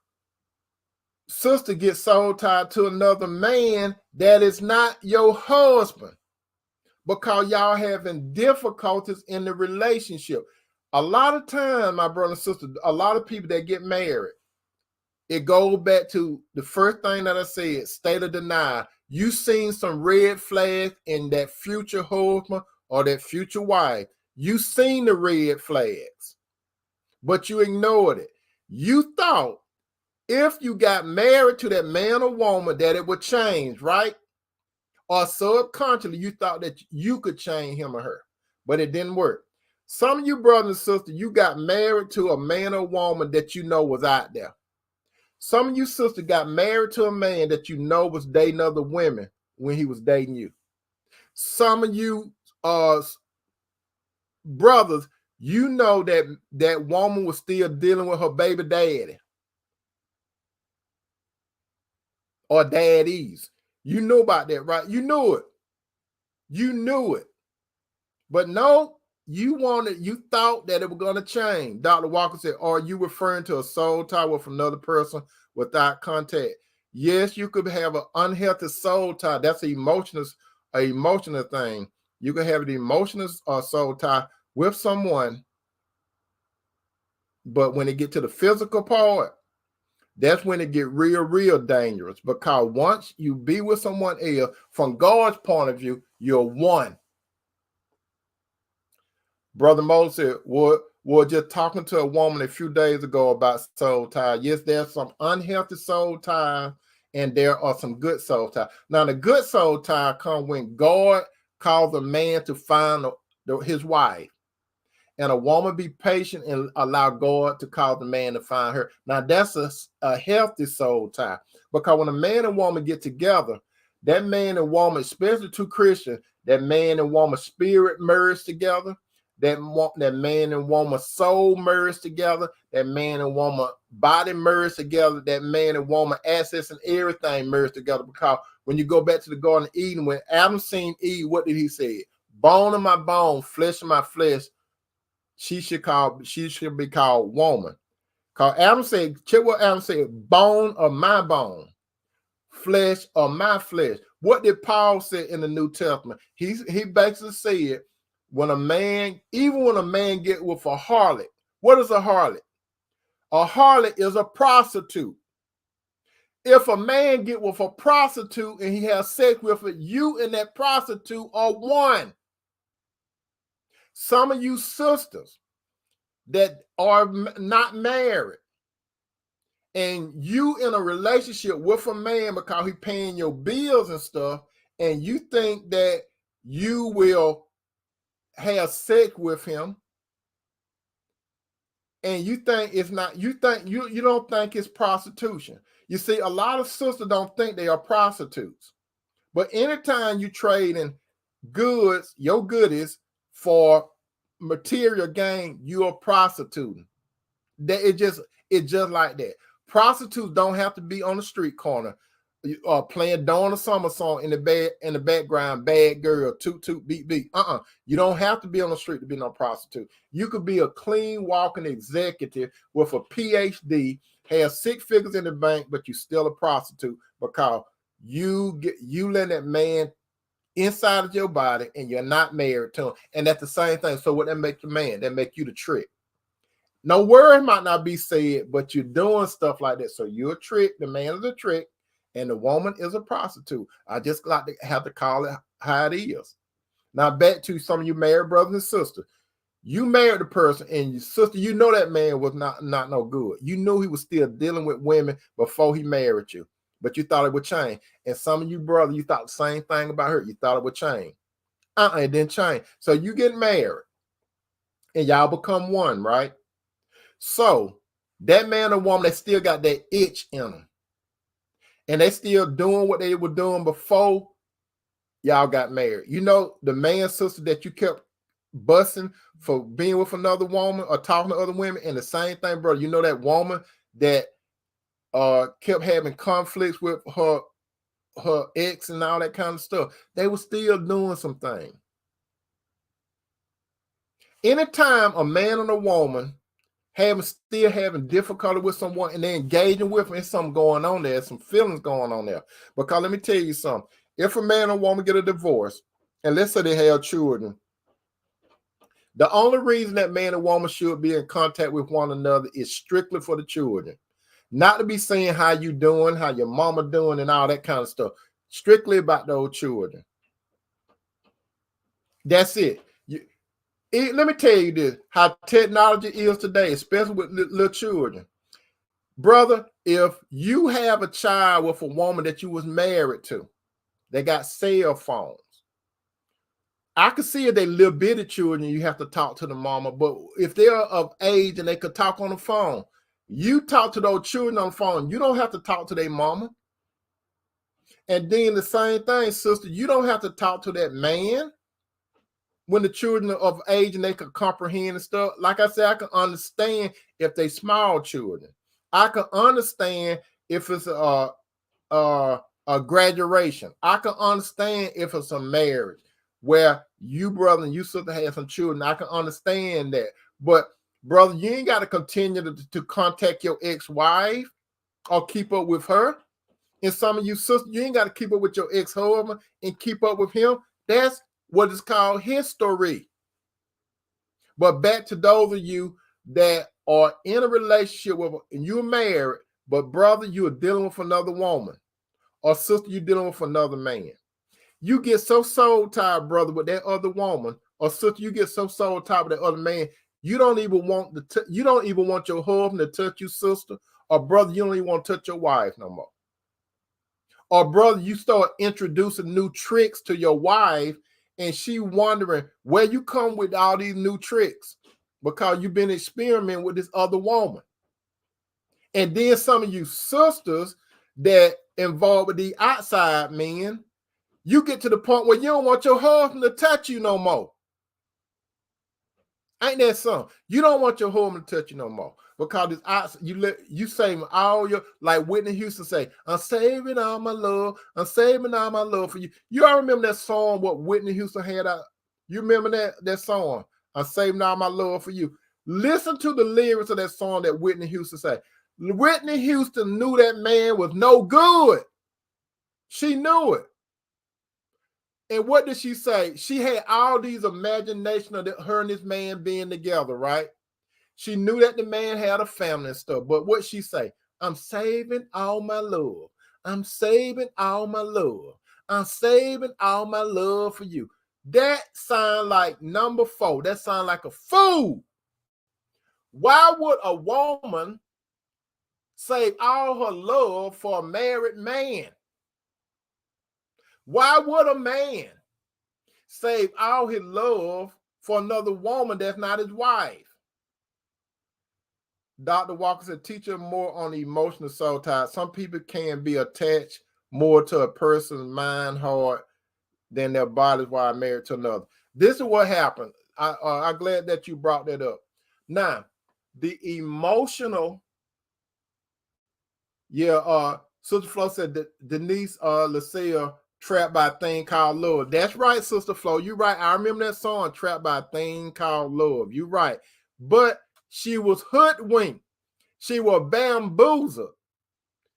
sister get soul tied to another man that is not your husband, because y'all having difficulties in the relationship. A lot of times, my brother and sister, a lot of people that get married, It goes back to the first thing that I said, state of denial. You seen some red flags in that future husband or that future wife. You seen the red flags, but you ignored it. You thought if you got married to that man or woman that it would change, right? Or subconsciously you thought that you could change him or her, but it didn't work. Some of you brothers and sisters, you got married to a man or woman that you know was out there. Some of you sisters got married to a man that you know was dating other women when he was dating you. Some of you brothers, you know that that woman was still dealing with her baby daddy or daddies. You knew about that, right? You knew it. You knew it. But no, you thought that it was going to change. Dr. Walker said, are you referring to a soul tie with another person without contact? Yes, you could have an unhealthy soul tie. That's an emotional thing. You can have an emotional soul tie with someone, but when it get to the physical part, that's when it get real dangerous. Because once you be with someone else, from God's point of view, you're one. Brother Moses said, we're just talking to a woman a few days ago about soul ties. Yes, there's some unhealthy soul ties, and there are some good soul ties. Now, the good soul tie come when God calls a man to find his wife, and a woman be patient and allow God to cause the man to find her. Now, that's a healthy soul tie, because when a man and woman get together, that man and woman, especially two Christians, that man and woman spirit merge together. That man and woman soul merge together, that man and woman body merge together, that man and woman assets and everything merge together. Because when you go back to the Garden of Eden, when Adam seen Eve, what did he say? Bone of my bone, flesh of my flesh, she should be called woman. Because Adam said, check what Adam said, bone of my bone, flesh of my flesh. What did Paul say in the New Testament? He basically said, when a man get with a harlot, what is a harlot? A harlot is a prostitute. If a man get with a prostitute and he has sex with her, you and that prostitute are one. Some of you sisters that are not married and you in a relationship with a man because he paying your bills and stuff, and you think that you will have sex with him, and you think it's not, you don't think it's prostitution. You see, a lot of sisters don't think they are prostitutes. But anytime you trade in goods, your goodies, for material gain, you are prostituting. That it's just like that. Prostitutes don't have to be on the street corner playing Donna Summer song in the background, bad girl, toot toot beat beat. You don't have to be on the street to be no prostitute. You could be a clean walking executive with a PhD, have 6 figures in the bank, but you still a prostitute because you let that man inside of your body and you're not married to him. And that's the same thing. So what that make the man? That make you the trick. No word might not be said, but you're doing stuff like that. So you're a trick. The man is a trick, and the woman is a prostitute. I just like to have to call it how it is. Now back to some of you married brothers and sisters. You married the person, and your sister, you know that man was not no good. You knew he was still dealing with women before he married you, but you thought it would change. And some of you brothers, you thought the same thing about her. You thought it would change. It didn't change. So you get married, and y'all become one, right? So that man or woman, they still got that itch in them. And they still doing what they were doing before y'all got married. You know, the man, sister that you kept busting for being with another woman or talking to other women, and the same thing, brother. You know that woman that kept having conflicts with her ex and all that kind of stuff. They were still doing some things. Anytime a man and a woman still having difficulty with someone and they're engaging with them, there's something going on there, some feelings going on there. Because let me tell you something. If a man and woman get a divorce, and let's say they have children, the only reason that man and woman should be in contact with one another is strictly for the children. Not to be saying how you doing, how your mama doing, and all that kind of stuff. Strictly about those children. That's it. Let me tell you this, how technology is today, especially with little children. Brother, if you have a child with a woman that you was married to, they got cell phones. I can see if they little bitty children, you have to talk to the mama. But if they're of age and they could talk on the phone, you talk to those children on the phone. You don't have to talk to their mama. And then the same thing, sister, you don't have to talk to that man when the children are of age and they can comprehend and stuff. Like I said, I can understand if they small children. I can understand if it's a graduation. I can understand if it's a marriage where you brother and you sister have some children. I can understand that. But brother, you ain't got to continue to contact your ex-wife or keep up with her. And some of you sisters, you ain't got to keep up with your ex-husband and keep up with him. That's what is called history. But back to those of you that are in a relationship with, and you're married, but brother, you are dealing with another woman, or sister, you're dealing with another man. You get so soul tied, brother, with that other woman, or sister, you get so soul tied with that other man, you don't even want your husband to touch you, sister, or brother, you don't even want to touch your wife no more. Or brother, you start introducing new tricks to your wife, and she wondering where you come with all these new tricks because you've been experimenting with this other woman. And then some of you sisters that involved with the outside men, you get to the point where you don't want your husband to touch you no more. Ain't that something? You don't want your husband to touch you no more because it's outside. You saving all your, like Whitney Houston say, I'm saving all my love. I'm saving all my love for you. You all remember that song? What Whitney Houston had out? You remember that song? I'm saving all my love for you. Listen to the lyrics of that song that Whitney Houston say. Whitney Houston knew that man was no good. She knew it. And what did she say? She had all these imagination of her and this man being together, right? She knew that the man had a family and stuff. But what she say? I'm saving all my love. I'm saving all my love. I'm saving all my love for you. That sound like number 4. That sound like a fool. Why would a woman save all her love for a married man? Why would a man save all his love for another woman that's not his wife? Dr. Walker said, teach them more on the emotional soul tie. Some people can be attached more to a person's mind, heart, than their bodies while married to another. This is what happened. I'm glad that you brought that up. Now, the emotional, Sister Flo said that Denise LaSalle trapped by a thing called love. That's right, Sister Flo. You're right. I remember that song, Trapped by a Thing Called Love. You're right. But she was hoodwinked. She was bamboozled.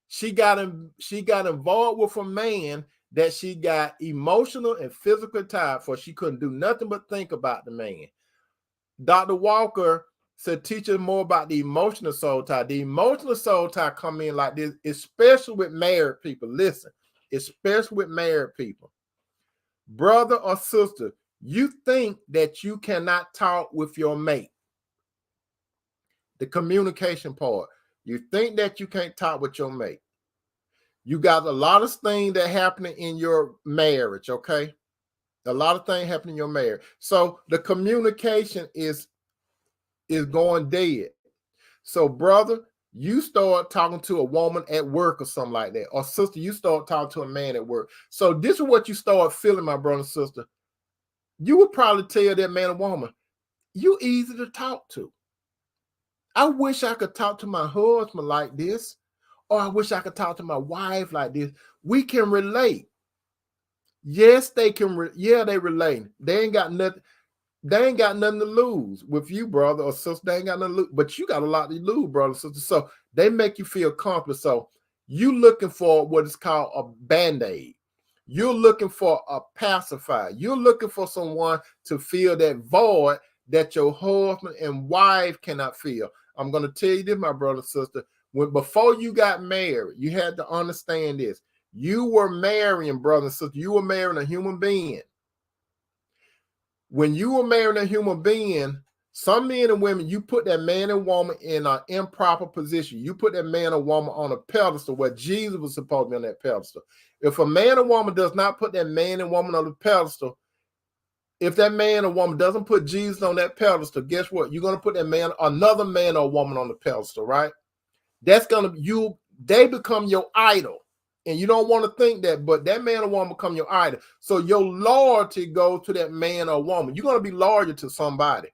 She got involved with a man that she got emotional and physical tied for. She couldn't do nothing but think about the man. Dr. Walker said, teach us more about the emotional soul tie. The emotional soul tie come in like this, especially with married people. Listen, especially with married people. Brother or sister, you think that you cannot talk with your mate. The communication part. You think that you can't talk with your mate. You got a lot of things that happening in your marriage, okay? A lot of things happening in your marriage. So the communication is going dead. So brother, you start talking to a woman at work or something like that. Or sister, you start talking to a man at work. So this is what you start feeling, my brother and sister. You would probably tell that man or woman, you easy to talk to. I wish I could talk to my husband like this, or I wish I could talk to my wife like this. We can relate. Yes, they can. They relate. They ain't got nothing. They ain't got nothing to lose with you, brother or sister. They ain't got nothing to lose, but you got a lot to lose, brother or sister. So they make you feel comfortable. So you looking for what is called a band-aid. You're looking for a pacifier. You're looking for someone to fill that void that your husband and wife cannot fill. I'm going to tell you this, my brother and sister. before you got married, you had to understand this. You were marrying, brother and sister. You were marrying a human being. When you were marrying a human being, some men and women, you put that man and woman in an improper position. You put that man or woman on a pedestal where Jesus was supposed to be on that pedestal. If a man or woman does not put that man and woman on the pedestal, if that man or woman doesn't put Jesus on that pedestal, guess what? You're going to put that man, another man or woman on the pedestal, right? That's going to, they become your idol. And you don't want to think that, but that man or woman become your idol. So your loyalty goes to that man or woman. You're going to be loyal to somebody.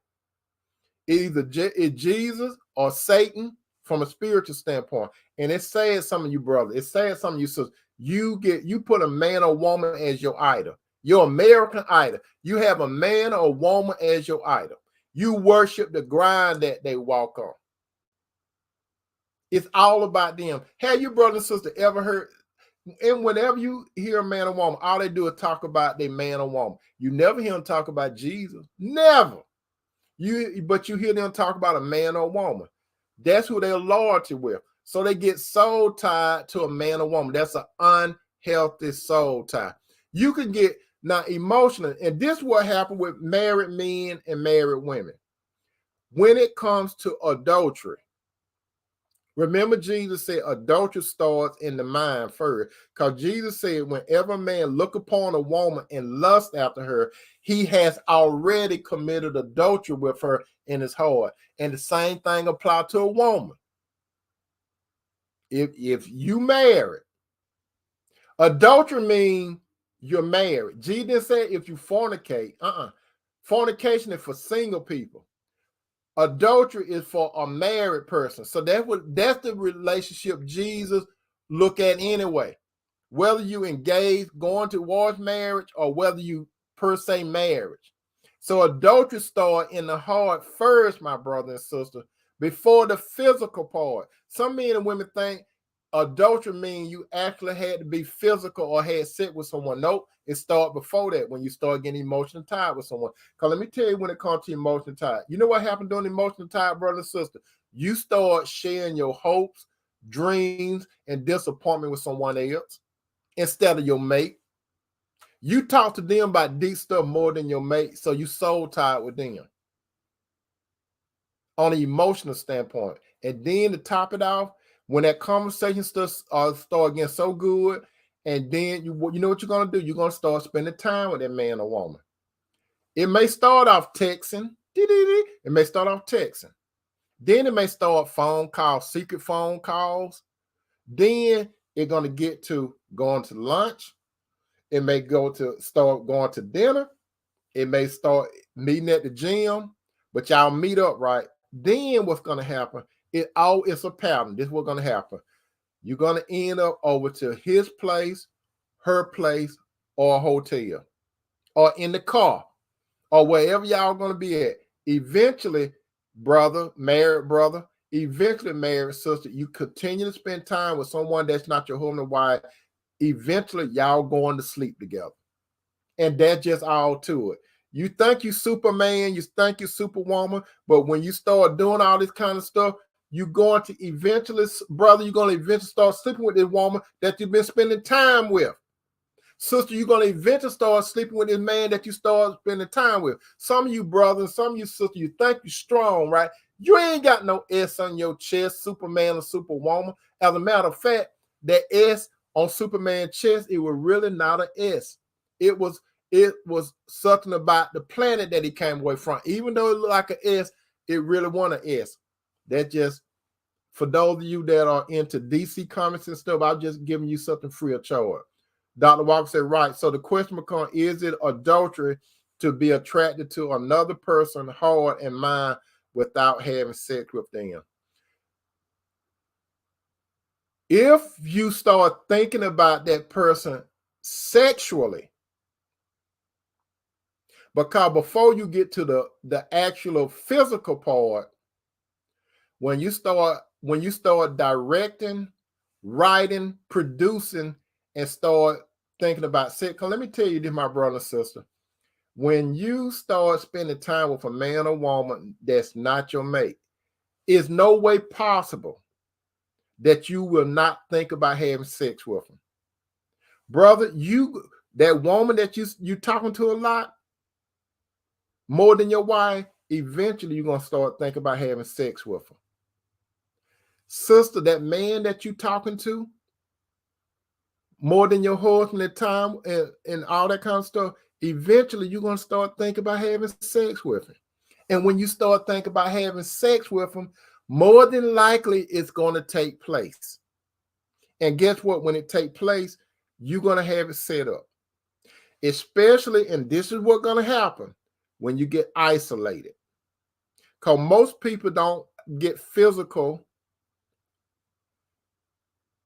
Either it's Jesus or Satan from a spiritual standpoint. And it says some of you brothers, it says some of you sisters, you put a man or woman as your idol. Your American idol. You have a man or woman as your idol. You worship the ground that they walk on. It's all about them. Have you, brother and sister, ever heard? And whenever you hear a man or woman, all they do is talk about their man or woman. You never hear them talk about Jesus. Never. But you hear them talk about a man or woman. That's who they're loyalty with. So they get soul tied to a man or woman. That's an unhealthy soul tie. You can get now emotional, and this is what happened with married men and married women. When it comes to adultery, remember Jesus said adultery starts in the mind first, because Jesus said whenever a man look upon a woman and lust after her, he has already committed adultery with her in his heart. And the same thing applies to a woman. If you married, adultery means you're married. Jesus said if you fornicate, fornication is for single people. Adultery is for a married person. So that's the relationship Jesus look at anyway. Whether you engage going towards marriage or whether you per se marriage. So adultery starts in the heart first, my brother and sister, before the physical part. Some men and women think adultery means you actually had to be physical or had sex with someone. Nope, it starts before that when you start getting emotional tied with someone. Because let me tell you, when it comes to emotional tie, you know what happened during emotional tie, brother and sister? You start sharing your hopes, dreams, and disappointment with someone else instead of your mate. You talk to them about deep stuff more than your mate, so you soul tied with them on an emotional standpoint. And then to top it off, when that conversation starts start getting so good, and then you know what you're going to do? You're going to start spending time with that man or woman. It may start off texting. It may start off texting. Then it may start phone calls, secret phone calls. Then it's going to get to going to lunch. It may start going to dinner. It may start meeting at the gym, but y'all meet up, right? Then what's going to happen? It's a pattern. This is what's going to happen. You're going to end up over to his place, her place, or a hotel, or in the car, or wherever y'all going to be at. Eventually, eventually married sister, you continue to spend time with someone that's not your husband and wife. Eventually, y'all going to sleep together. And that's just all to it. You think you Superman, you think you Superwoman, but when you start doing all this kind of stuff, you're going to eventually, brother, you're going to eventually start sleeping with this woman that you've been spending time with. Sister, you're going to eventually start sleeping with this man that you start spending time with. Some of you brothers, some of you sisters, you think you're strong, right? You ain't got no S on your chest, Superman or Superwoman. As a matter of fact, that S on Superman's chest, it was really not an S. It was something about the planet that he came away from. Even though it looked like an S, it really wasn't an S. That just, for those of you that are into DC comics and stuff, I'm just giving you something free of charge. Dr. Walker said, right. So the question becomes, is it adultery to be attracted to another person's heart and mind without having sex with them? If you start thinking about that person sexually, because before you get to the actual physical part, when you start directing, writing, producing, and start thinking about sex, because let me tell you this, my brother and sister, when you start spending time with a man or woman that's not your mate, it's no way possible that you will not think about having sex with them. Brother, that woman that you talking to a lot, more than your wife, eventually you're going to start thinking about having sex with them. Sister, that man that you talking to, more than your husband at time and all that kind of stuff, eventually you're going to start thinking about having sex with him. And when you start thinking about having sex with him, more than likely it's going to take place. And guess what? When it takes place, you're going to have it set up. Especially, and this is what's going to happen when you get isolated. Because most people don't get physical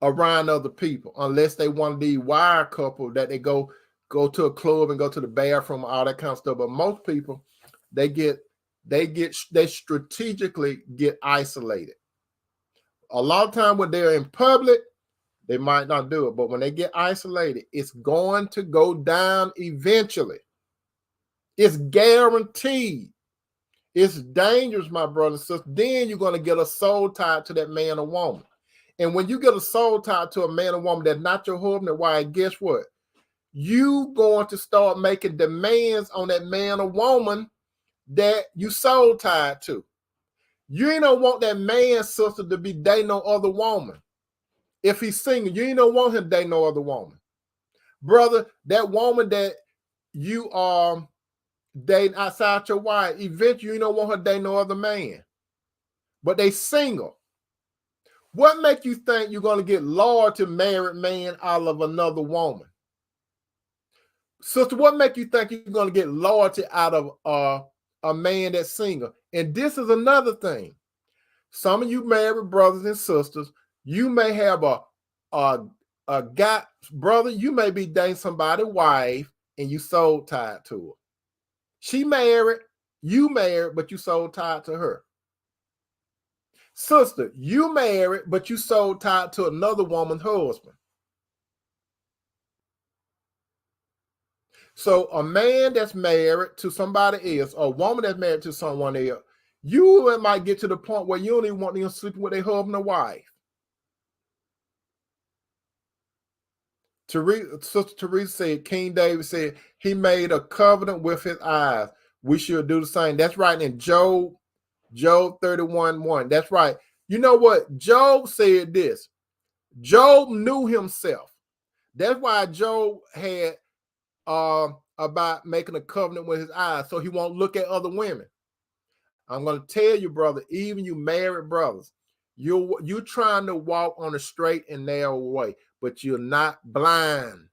around other people unless they want to be wild couple that they go to a club and go to the bathroom, all that kind of stuff. But most people, they strategically get isolated. A lot of time when they're in public, they might not do it, but when they get isolated, it's going to go down eventually. It's guaranteed. It's dangerous, my brother and sister. Then you're going to get a soul tied to that man or woman. And when you get a soul tied to a man or woman that's not your husband or wife, guess what? You going to start making demands on that man or woman that you soul tied to. You ain't don't want that man, sister, to be dating no other woman. If he's single, you ain't don't want him to date no other woman. Brother, that woman that you are dating outside your wife, eventually you don't want her to date no other man. But they single. What make you think you're going to get loyal to married man out of another woman? Sister, what make you think you're going to get loyalty out of a man that's single? And this is another thing. Some of you married brothers and sisters, you may have a guy, brother, you may be dating somebody's wife and you soul tied to her. She married, you married, but you soul tied to her. Sister, you married, but you soul tied to another woman's husband. So a man that's married to somebody else, or a woman that's married to someone else, you might get to the point where you don't even want them sleeping with their husband or wife. Sister Teresa said, King David said, he made a covenant with his eyes. We should do the same. That's right. In Job 31:1. That's right. You know what? Job said this. Job knew himself. That's why Job had about making a covenant with his eyes so he won't look at other women. I'm going to tell you, brother, even you married brothers, you're trying to walk on a straight and narrow way, but you're not blind.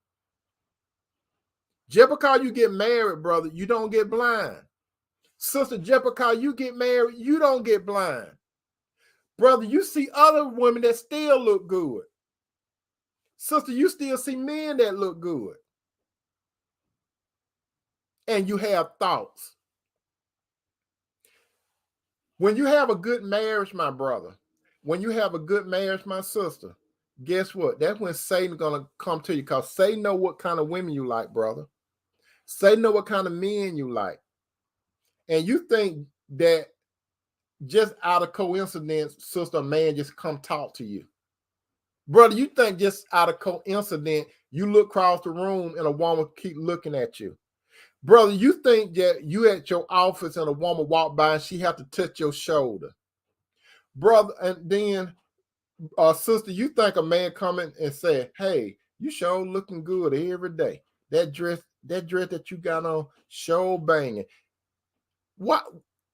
Just because you get married, brother, you don't get blind. Sister, just because you get married, you don't get blind. Brother, you see other women that still look good. Sister, you still see men that look good. And you have thoughts. When you have a good marriage, my brother, when you have a good marriage, my sister, guess what? That's when Satan's going to come to you, because Satan know what kind of women you like, brother. Satan know what kind of men you like. And you think that just out of coincidence, sister, a man just come talk to you. Brother, you think just out of coincidence, you look across the room and a woman keep looking at you. Brother, you think that you at your office and a woman walk by and she have to touch your shoulder. Brother, and then sister, you think a man coming and say, hey, you sure looking good every day. That dress that you got on, sure banging. What?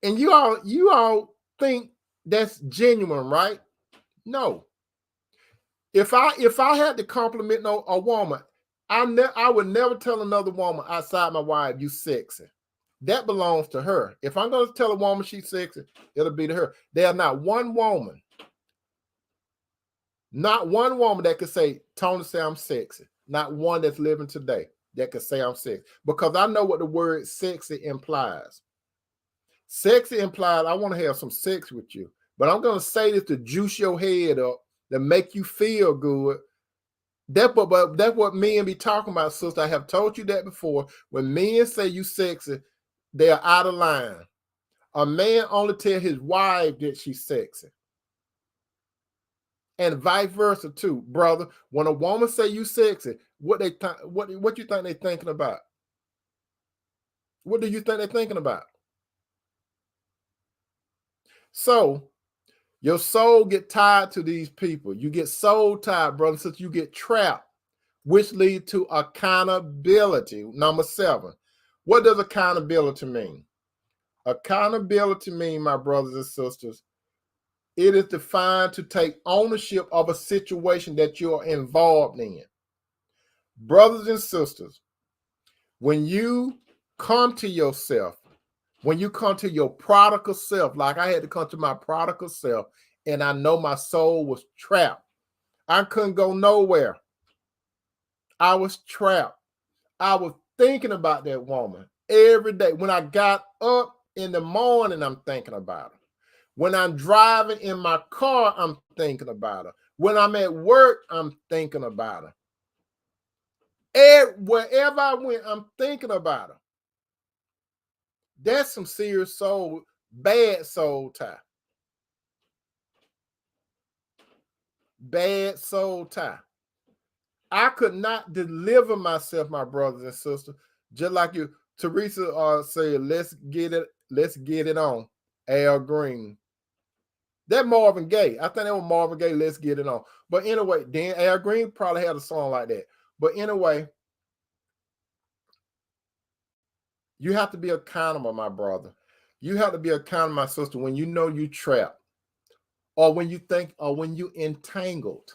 And you all think that's genuine, right? No. If I had to compliment a woman, I would never tell another woman outside my wife, you sexy. That belongs to her. If I'm going to tell a woman she's sexy, it'll be to her. There's not one woman that could say, Tony say I'm sexy. Not one that's living today that could say I'm sexy. Because I know what the word sexy implies. Sexy implies I want to have some sex with you. But I'm going to say this to juice your head up, to make you feel good. That's what men be talking about, sister. I have told you that before. When men say you sexy, they're out of line. A man only tell his wife that she's sexy. And vice versa too, brother. When a woman say you sexy, what you think they thinking about? What do you think they're thinking about? So your soul get tied to these people. You get soul tied, brother, since you get trapped, which lead to accountability. Number 7. What does accountability mean? Accountability means, my brothers and sisters, it is defined to take ownership of a situation that you're involved in. Brothers and sisters, when you come to yourself, when you come to your prodigal self, like I had to come to my prodigal self, and I know my soul was trapped. I couldn't go nowhere. I was trapped. I was thinking about that woman every day. When I got up in the morning, I'm thinking about her. When I'm driving in my car, I'm thinking about her. When I'm at work, I'm thinking about her. Wherever I went, I'm thinking about her. That's some serious bad soul tie. Bad soul tie. I could not deliver myself, my brothers and sisters, just like you. Teresa said, let's get it on. Al Green. That Marvin Gaye. I think that was Marvin Gaye, let's get it on. But anyway, then Al Green probably had a song like that. But anyway, you have to be accountable, my brother. You have to be accountable, my sister, when you know you trapped, or when you think, or when you entangled.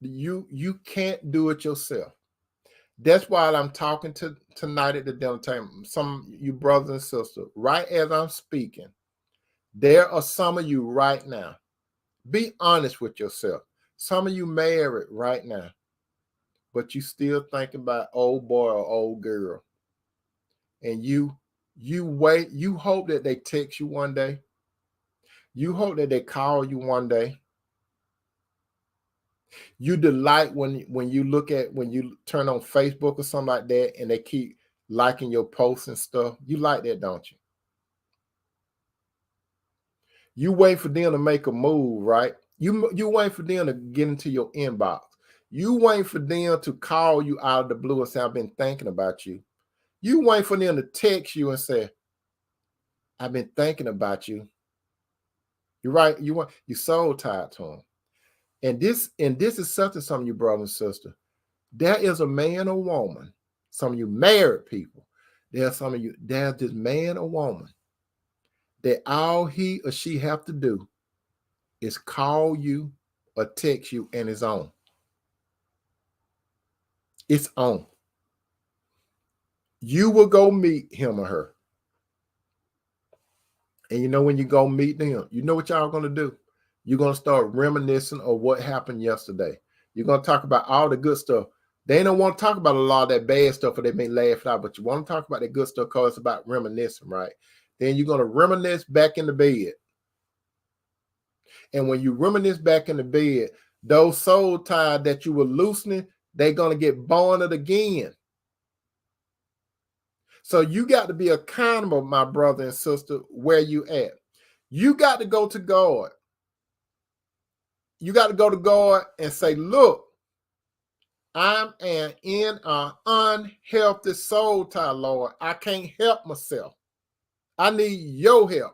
You can't do it yourself. That's why I'm talking to tonight at the dinner table. Some of you brothers and sisters, right as I'm speaking, there are some of you right now. Be honest with yourself. Some of you married right now, but you still think about old boy or old girl. And you wait, you hope that they text you one day. You hope that they call you one day. You delight when you turn on Facebook or something like that and they keep liking your posts and stuff. You like that, don't you? You wait for them to make a move, right? You wait for them to get into your inbox. You wait for them to call you out of the blue and say, I've been thinking about you. You wait for them to text you and say, I've been thinking about you. You're right. You soul tied to them. And this is something, some of you brothers and sisters. There is a man or woman, some of you married people, there's this man or woman that all he or she have to do is call you or text you and it's on. It's on. You will go meet him or her. And you know when you go meet them, you know what y'all going to do? You're going to start reminiscing of what happened yesterday. You're going to talk about all the good stuff. They don't want to talk about a lot of that bad stuff or they may laugh it out, but you want to talk about the good stuff because it's about reminiscing, right? Then you're going to reminisce back in the bed. And when you reminisce back in the bed, those soul ties that you were loosening, they're going to get bonded again. So you got to be accountable, my brother and sister, where you at. You got to go to God. You got to go to God and say, look, I'm in an unhealthy soul tie, Lord. I can't help myself. I need your help.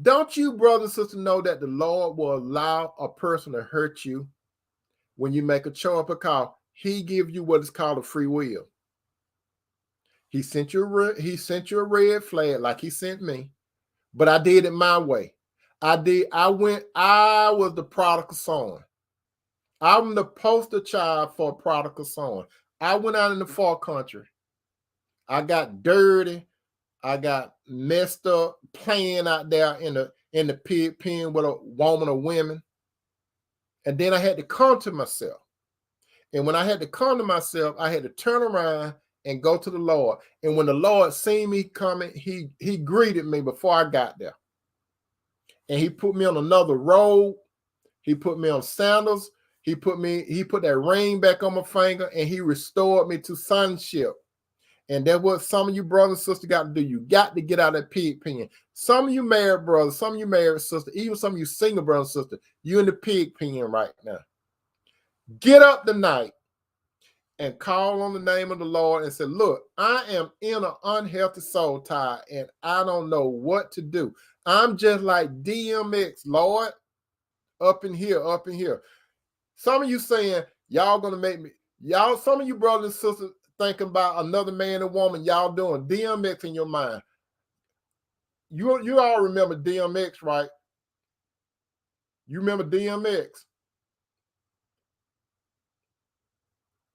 Don't you, brother and sister, know that the Lord will allow a person to hurt you when you make a choice because he gives you what is called a free will. He sent you a red flag like he sent me, but I did it my way. I was the prodigal son. I'm the poster child for a prodigal son. I went out in the far country. I got dirty. I got messed up playing out there in the pig pen with a woman or women. And then I had to come to myself. And when I had to come to myself, I had to turn around and go to the Lord. And when the Lord seen me coming, he greeted me before I got there. And he put me on another road. He put me on sandals. He put that ring back on my finger and he restored me to sonship. And that's what some of you brothers and sisters got to do. You got to get out of that pig pen. Some of you married brothers, some of you married sisters, even some of you single brothers and sisters, you in the pig pen right now. Get up tonight and call on the name of the Lord and say, look, I am in an unhealthy soul tie and I don't know what to do. I'm just like DMX, Lord, up in here, up in here. Some of you saying, y'all going to make me, y'all, some of you brothers and sisters thinking about another man and woman, y'all doing DMX in your mind. You all remember DMX, right? You remember DMX?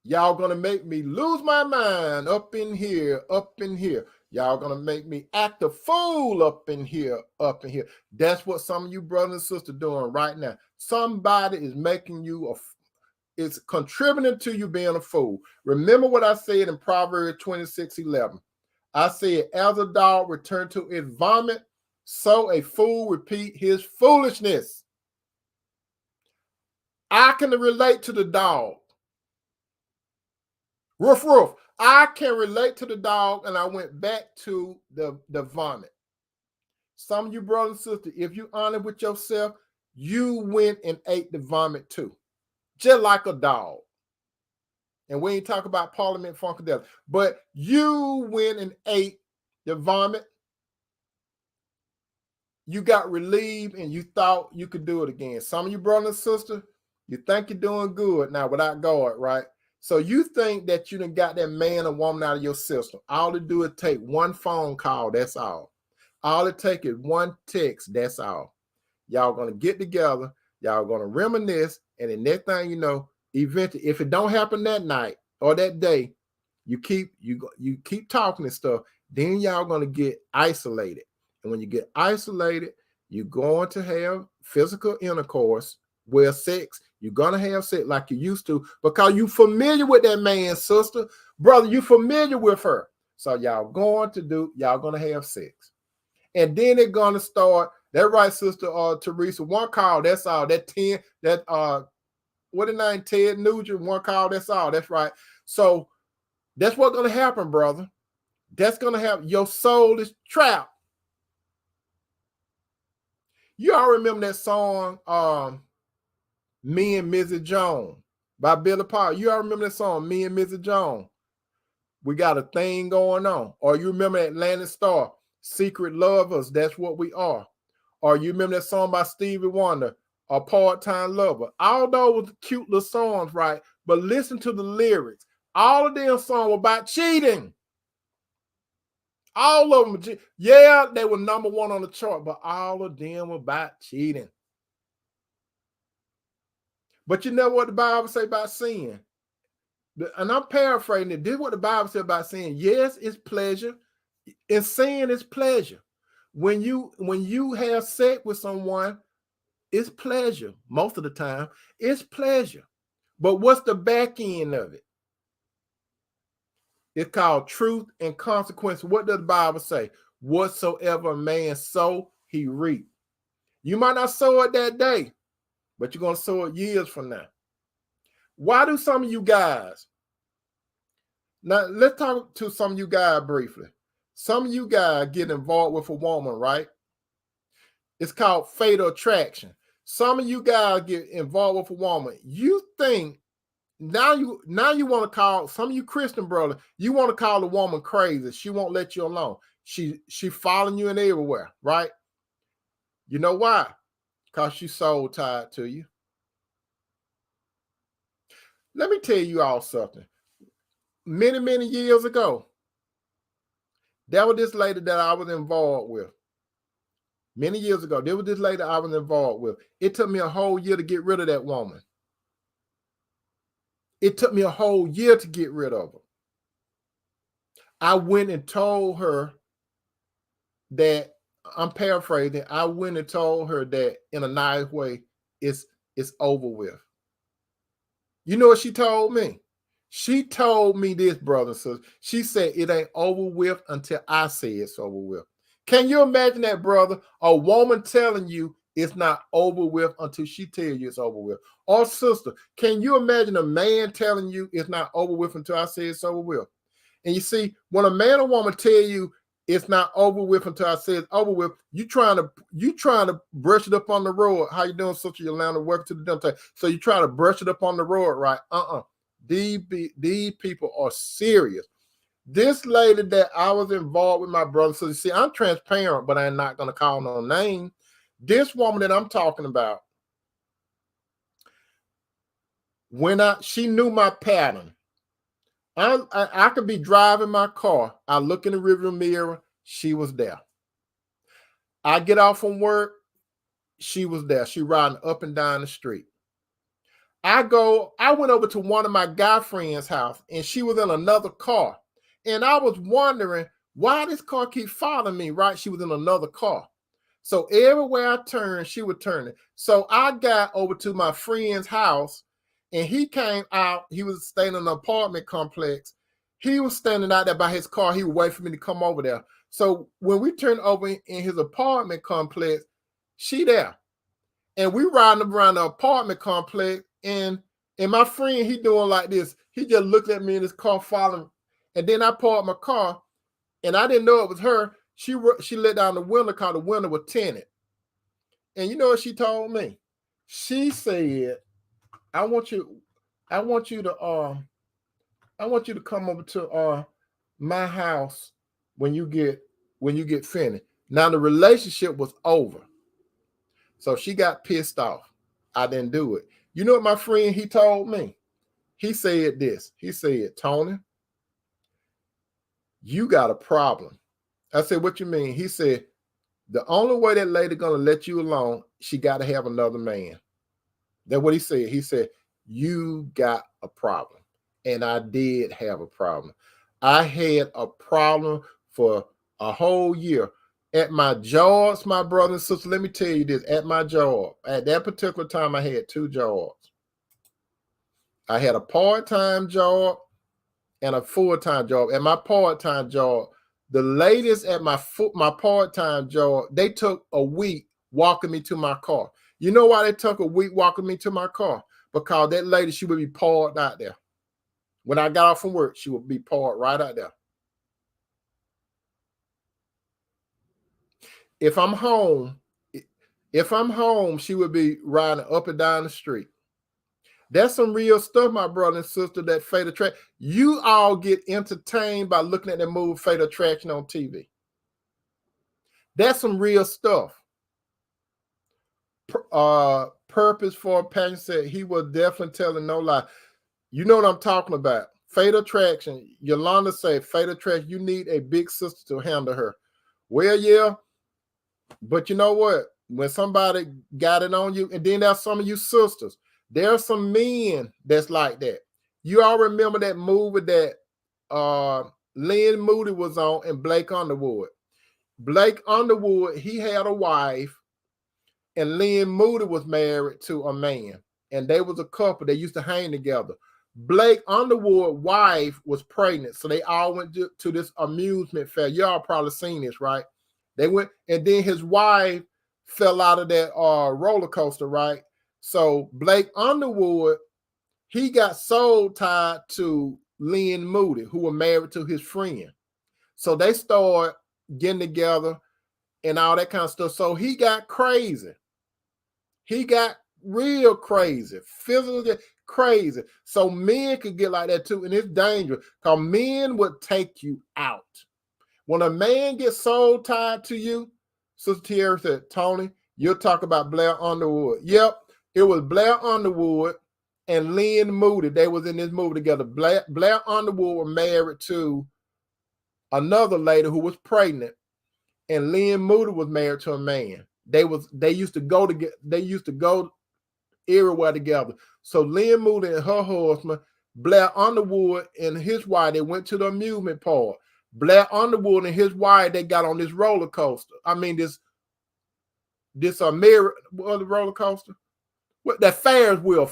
Y'all gonna make me lose my mind up in here, up in here. Y'all gonna make me act a fool up in here, up in here. That's what some of you brothers and sisters doing right now. Somebody is making you it's contributing to you being a fool. Remember what I said in Proverbs 26:11. I said, as a dog return to its vomit, so a fool repeat his foolishness. I can relate to the dog. Roof, roof. I can relate to the dog, and I went back to the vomit. Some of you brothers and sisters, if you honest with yourself, you went and ate the vomit too, just like a dog. And we ain't talk about Parliament Funkadelic, but you went and ate the vomit. You got relieved, and you thought you could do it again. Some of you brothers and sisters, you think you're doing good now without God, right? So you think that you done got that man or woman out of your system. All it do is take one phone call, that's all. All it take is one text, that's all. Y'all gonna get together, y'all gonna reminisce, and the next thing you know, eventually, if it don't happen that night or that day, you keep talking and stuff, then y'all gonna get isolated. And when you get isolated, you're going to have physical intercourse where sex, you're going to have sex like you used to because you familiar with that man, sister. Brother, you familiar with her. So y'all going to have sex. And then they're going to start, that right, sister Teresa, one call, that's all. That 10, that, what the name, Ted Nugent, one call, that's all. That's right. So that's what's going to happen, brother. That's going to happen. Your soul is trapped. You all remember that song, Me and Mrs. Jones by Billy Paul. You all remember that song, Me and Mrs. Jones? We got a thing going on. Or you remember Atlantic Star, Secret Lovers, That's What We Are. Or you remember that song by Stevie Wonder, A Part-Time Lover. All those cute little songs, right? But listen to the lyrics. All of them songs were about cheating. All of them, yeah, they were number one on the chart, but all of them were about cheating. But you know what the Bible say about sin? And I'm paraphrasing it. This is what the Bible says about sin. Yes, it's pleasure. And sin is pleasure. When you have sex with someone, it's pleasure. Most of the time, it's pleasure. But what's the back end of it? It's called truth and consequence. What does the Bible say? Whatsoever a man sow, he reap. You might not sow it that day, but you're going to sow it years from now. Why do some of you guys, now let's talk to some of you guys briefly. Some of you guys get involved with a woman, right? It's called fatal attraction. Some of you guys get involved with a woman. You think, now you want to call, some of you Christian brothers, you want to call the woman crazy. She won't let you alone. She following you in everywhere, right? You know why? Because she's soul tied to you. Let me tell you all something. Many, many years ago, there was this lady that I was involved with. Many years ago, there was this lady I was involved with. It took me a whole year to get rid of that woman. It took me a whole year to get rid of her. I went and told her that, I'm paraphrasing, I went and told her that in a nice way, it's over with. You know what she told me? She told me this, brother and sister. She said it ain't over with until I say it's over with. Can you imagine that, brother? A woman telling you it's not over with until she tells you it's over with. Or sister, can you imagine a man telling you it's not over with until I say it's over with? And you see, when a man or woman tell you it's not over with until I say it's over with, you trying to brush it up on the road. How you doing, Sister Yolanda? Welcome to the dental. So you try to brush it up on the road, right? These people are serious. This lady that I was involved with my brother. So you see, I'm transparent, but I'm not going to call no name. This woman that I'm talking about, she knew my pattern. I could be driving my car. I look in the rearview mirror. She was there. I get off from work. She was there. She riding up and down the street. I went over to one of my guy friends' house, and she was in another car. And I was wondering why this car keep following me, right? She was in another car. So everywhere I turned, she would turn it. So I got over to my friend's house, and he came out. He was staying in an apartment complex. He was standing out there by his car. He would wait for me to come over there. So when we turned over in his apartment complex, she there. And we riding around the apartment complex, and my friend, he doing like this. He just looked at me in his car following. And then I parked my car, and I didn't know it was her. She let down the window because the window was tinted. And you know what she told me? She said, I want you to come over to my house when you get finished. Now the relationship was over. So she got pissed off. I didn't do it. You know what my friend, he told me? He said this. He said, Tony, you got a problem. I said, what you mean? He said, the only way that lady gonna let you alone, she got to have another man. That's what he said. He said, you got a problem. And I did have a problem. I had a problem for a whole year. At my jobs, my brother and sister, let me tell you this. At my job, at that particular time, I had 2 jobs. I had a part-time job and a full-time job. At my part-time job, the ladies at my part-time job, they took a week walking me to my car. You know why they took a week walking me to my car? Because that lady, she would be parked out there. When I got off from work, she would be parked right out there. If I'm home, she would be riding up and down the street. That's some real stuff, my brother and sister, that Fatal Attraction. You all get entertained by looking at that movie Fatal Attraction on TV. That's some real stuff. Purpose for a Passion said he was definitely telling no lie. You know what I'm talking about. Fatal Attraction. Yolanda said, Fatal Attraction, you need a big sister to handle her. Well, yeah. But you know what? When somebody got it on you, and then there's some of you sisters, there are some men that's like that. You all remember that movie that Lynn Moody was on and Blake Underwood. Blake Underwood, he had a wife, and Lynn Moody was married to a man, and they was a couple. They used to hang together. Blake Underwood's wife was pregnant, so they all went to this amusement fair. Y'all probably seen this, right? They went, and then his wife fell out of that roller coaster, right? So Blake Underwood, he got soul tied to Lynn Moody, who were married to his friend. So they started getting together and all that kind of stuff. So he got crazy. He got real crazy, physically crazy. So men could get like that too, and it's dangerous because men would take you out. When a man gets soul tied to you, Sister Tierra said, Tony, you'll talk about Blair Underwood. Yep, it was Blair Underwood and Lynn Moody. They was in this movie together. Blair Underwood was married to another lady who was pregnant, and Lynn Moody was married to a man. They used to go together. They used to go everywhere together. So Lynn Moody and her husband, Blair Underwood and his wife, they went to the amusement park. Blair Underwood and his wife, they got on this roller coaster. I mean, this roller coaster? What, that Ferris wheel.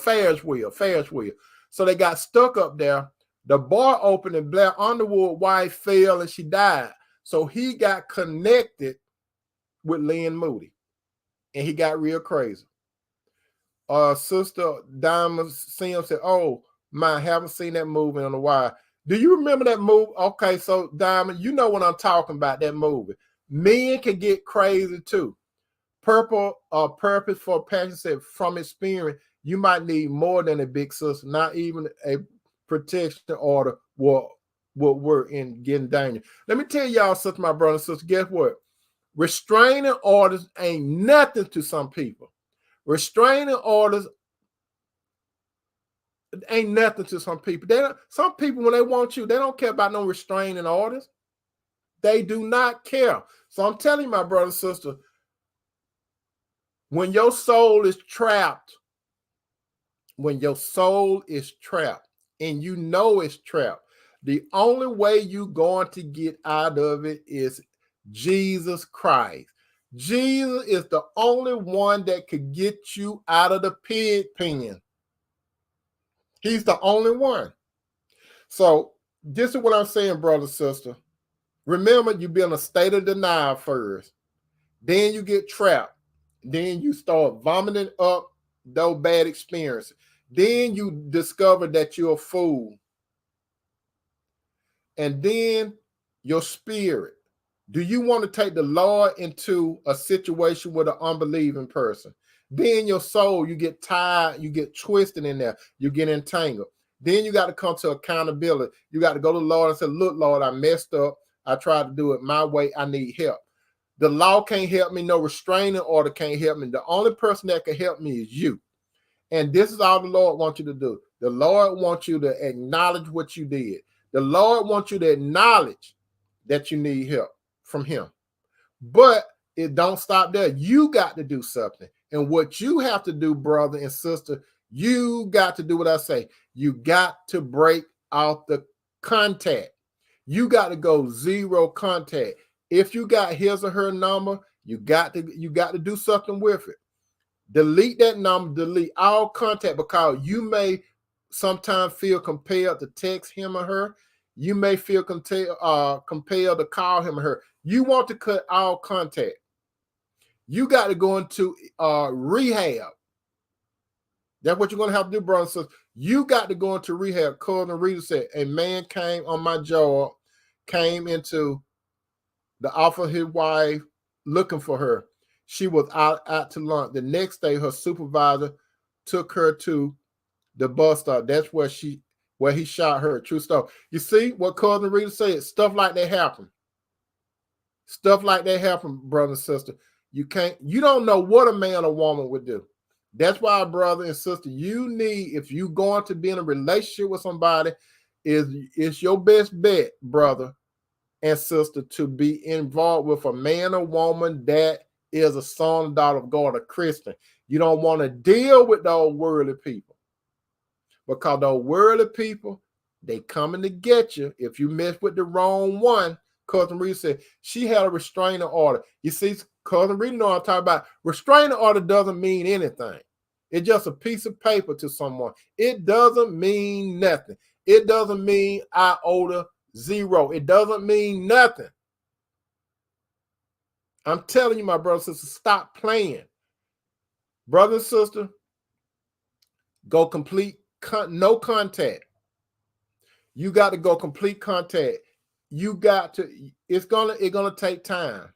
So they got stuck up there. The bar opened and Blair Underwood's wife fell and she died. So he got connected with Lynn Moody. And he got real crazy. Sister Diamond Sims said, oh, my, haven't seen that movie in a while. Do you remember that movie? Okay, so Diamond, you know what I'm talking about, that movie. Men can get crazy too. Purpose for passion said from experience, you might need more than a big sister, not even a protection order will work in getting danger. Let me tell y'all something, my brother and sister. Guess what? Restraining orders ain't nothing to some people. Restraining orders ain't nothing to some people. Some people, when they want you, they don't care about no restraining orders. They do not care. So I'm telling you, my brother and sister, when your soul is trapped, and you know it's trapped, the only way you're going to get out of it is Jesus Christ. Jesus is the only one that could get you out of the pig pen. He's the only one. So this is what I'm saying, brother, sister. Remember, you be in a state of denial first. Then you get trapped. Then you start vomiting up those bad experiences. Then you discover that you're a fool. And then your spirit. Do you want to take the Lord into a situation with an unbelieving person? Then your soul, you get tired, you get twisted in there, you get entangled. Then you got to come to accountability. You got to go to the Lord and say, look, Lord, I messed up. I tried to do it my way. I need help. The law can't help me. No restraining order can't help me. The only person that can help me is you. And this is all the Lord wants you to do. The Lord wants you to acknowledge what you did. The Lord wants you to acknowledge that you need help from him. But it don't stop there. You got to do something. And what you have to do, brother and sister, you got to do what I say. You got to break out the contact. You got to go zero contact. If you got his or her number, you got to do something with it. Delete that number, delete all contact, because you may sometimes feel compelled to text him or her. You may feel compelled to call him or her. You want to cut all contact. You got to go into rehab. That's what you're going to have to do, brother and sister. You got to go into rehab. Cousin Rita said, a man came on my job, came into the office of his wife looking for her. She was out to lunch. The next day, her supervisor took her to the bus stop. That's where he shot her. True stuff. You see what Cousin Rita said? Stuff like that happen. Stuff like that happen, brother and sister. You don't know what a man or woman would do. That's why, brother and sister, you need, if you're going to be in a relationship with somebody, it's your best bet, brother and sister, to be involved with a man or woman that is a son and daughter of God, a Christian. You don't want to deal with those worldly people, because those worldly people, they coming to get you if you mess with the wrong one. Cousin Rita said she had a restraining order. You see, Cousin Rita know what I'm talking about. Restraining order doesn't mean anything. It's just a piece of paper to someone. It doesn't mean nothing. It doesn't mean iota zero. It doesn't mean nothing. I'm telling you, my brother and sister, stop playing. Brother and sister, go complete no contact. You got to go complete contact. You got to, it's gonna take time.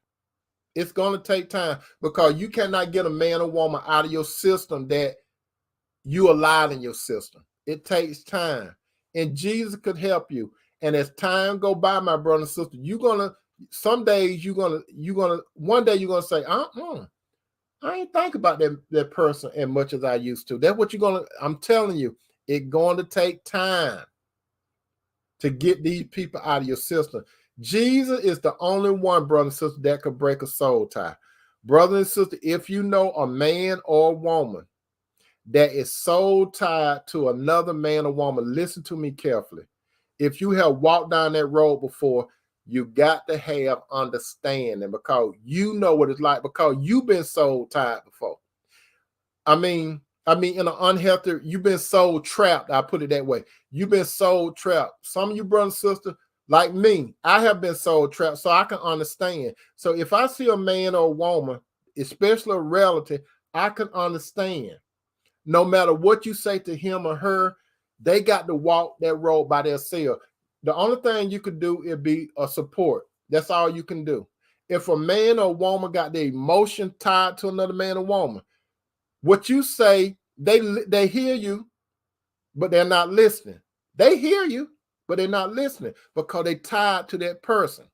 It's gonna take time, because you cannot get a man or woman out of your system that you allowed in your system. It takes time. And Jesus could help you. And as time go by, my brother and sister, some days one day you're gonna say, I ain't think about that person as much as I used to. That's what I'm telling you, it's going to take time to get these people out of your system. Jesus is the only one, brother and sister, that could break a soul tie. Brother and sister, if you know a man or a woman that is soul tied to another man or woman, listen to me carefully. If you have walked down that road before, you got to have understanding, because you know what it's like, because you've been soul tied before. I mean, in an unhealthy, you've been soul trapped. I put it that way. You've been soul trapped. Some of you brothers and sisters, like me, I have been soul trapped, so I can understand. So if I see a man or a woman, especially a relative, I can understand. No matter what you say to him or her, they got to walk that road by themselves. The only thing you could do is be a support. That's all you can do. If a man or woman got their emotion tied to another man or woman, what you say, they hear you, but they're not listening. They hear you, but they're not listening because they tied to that person.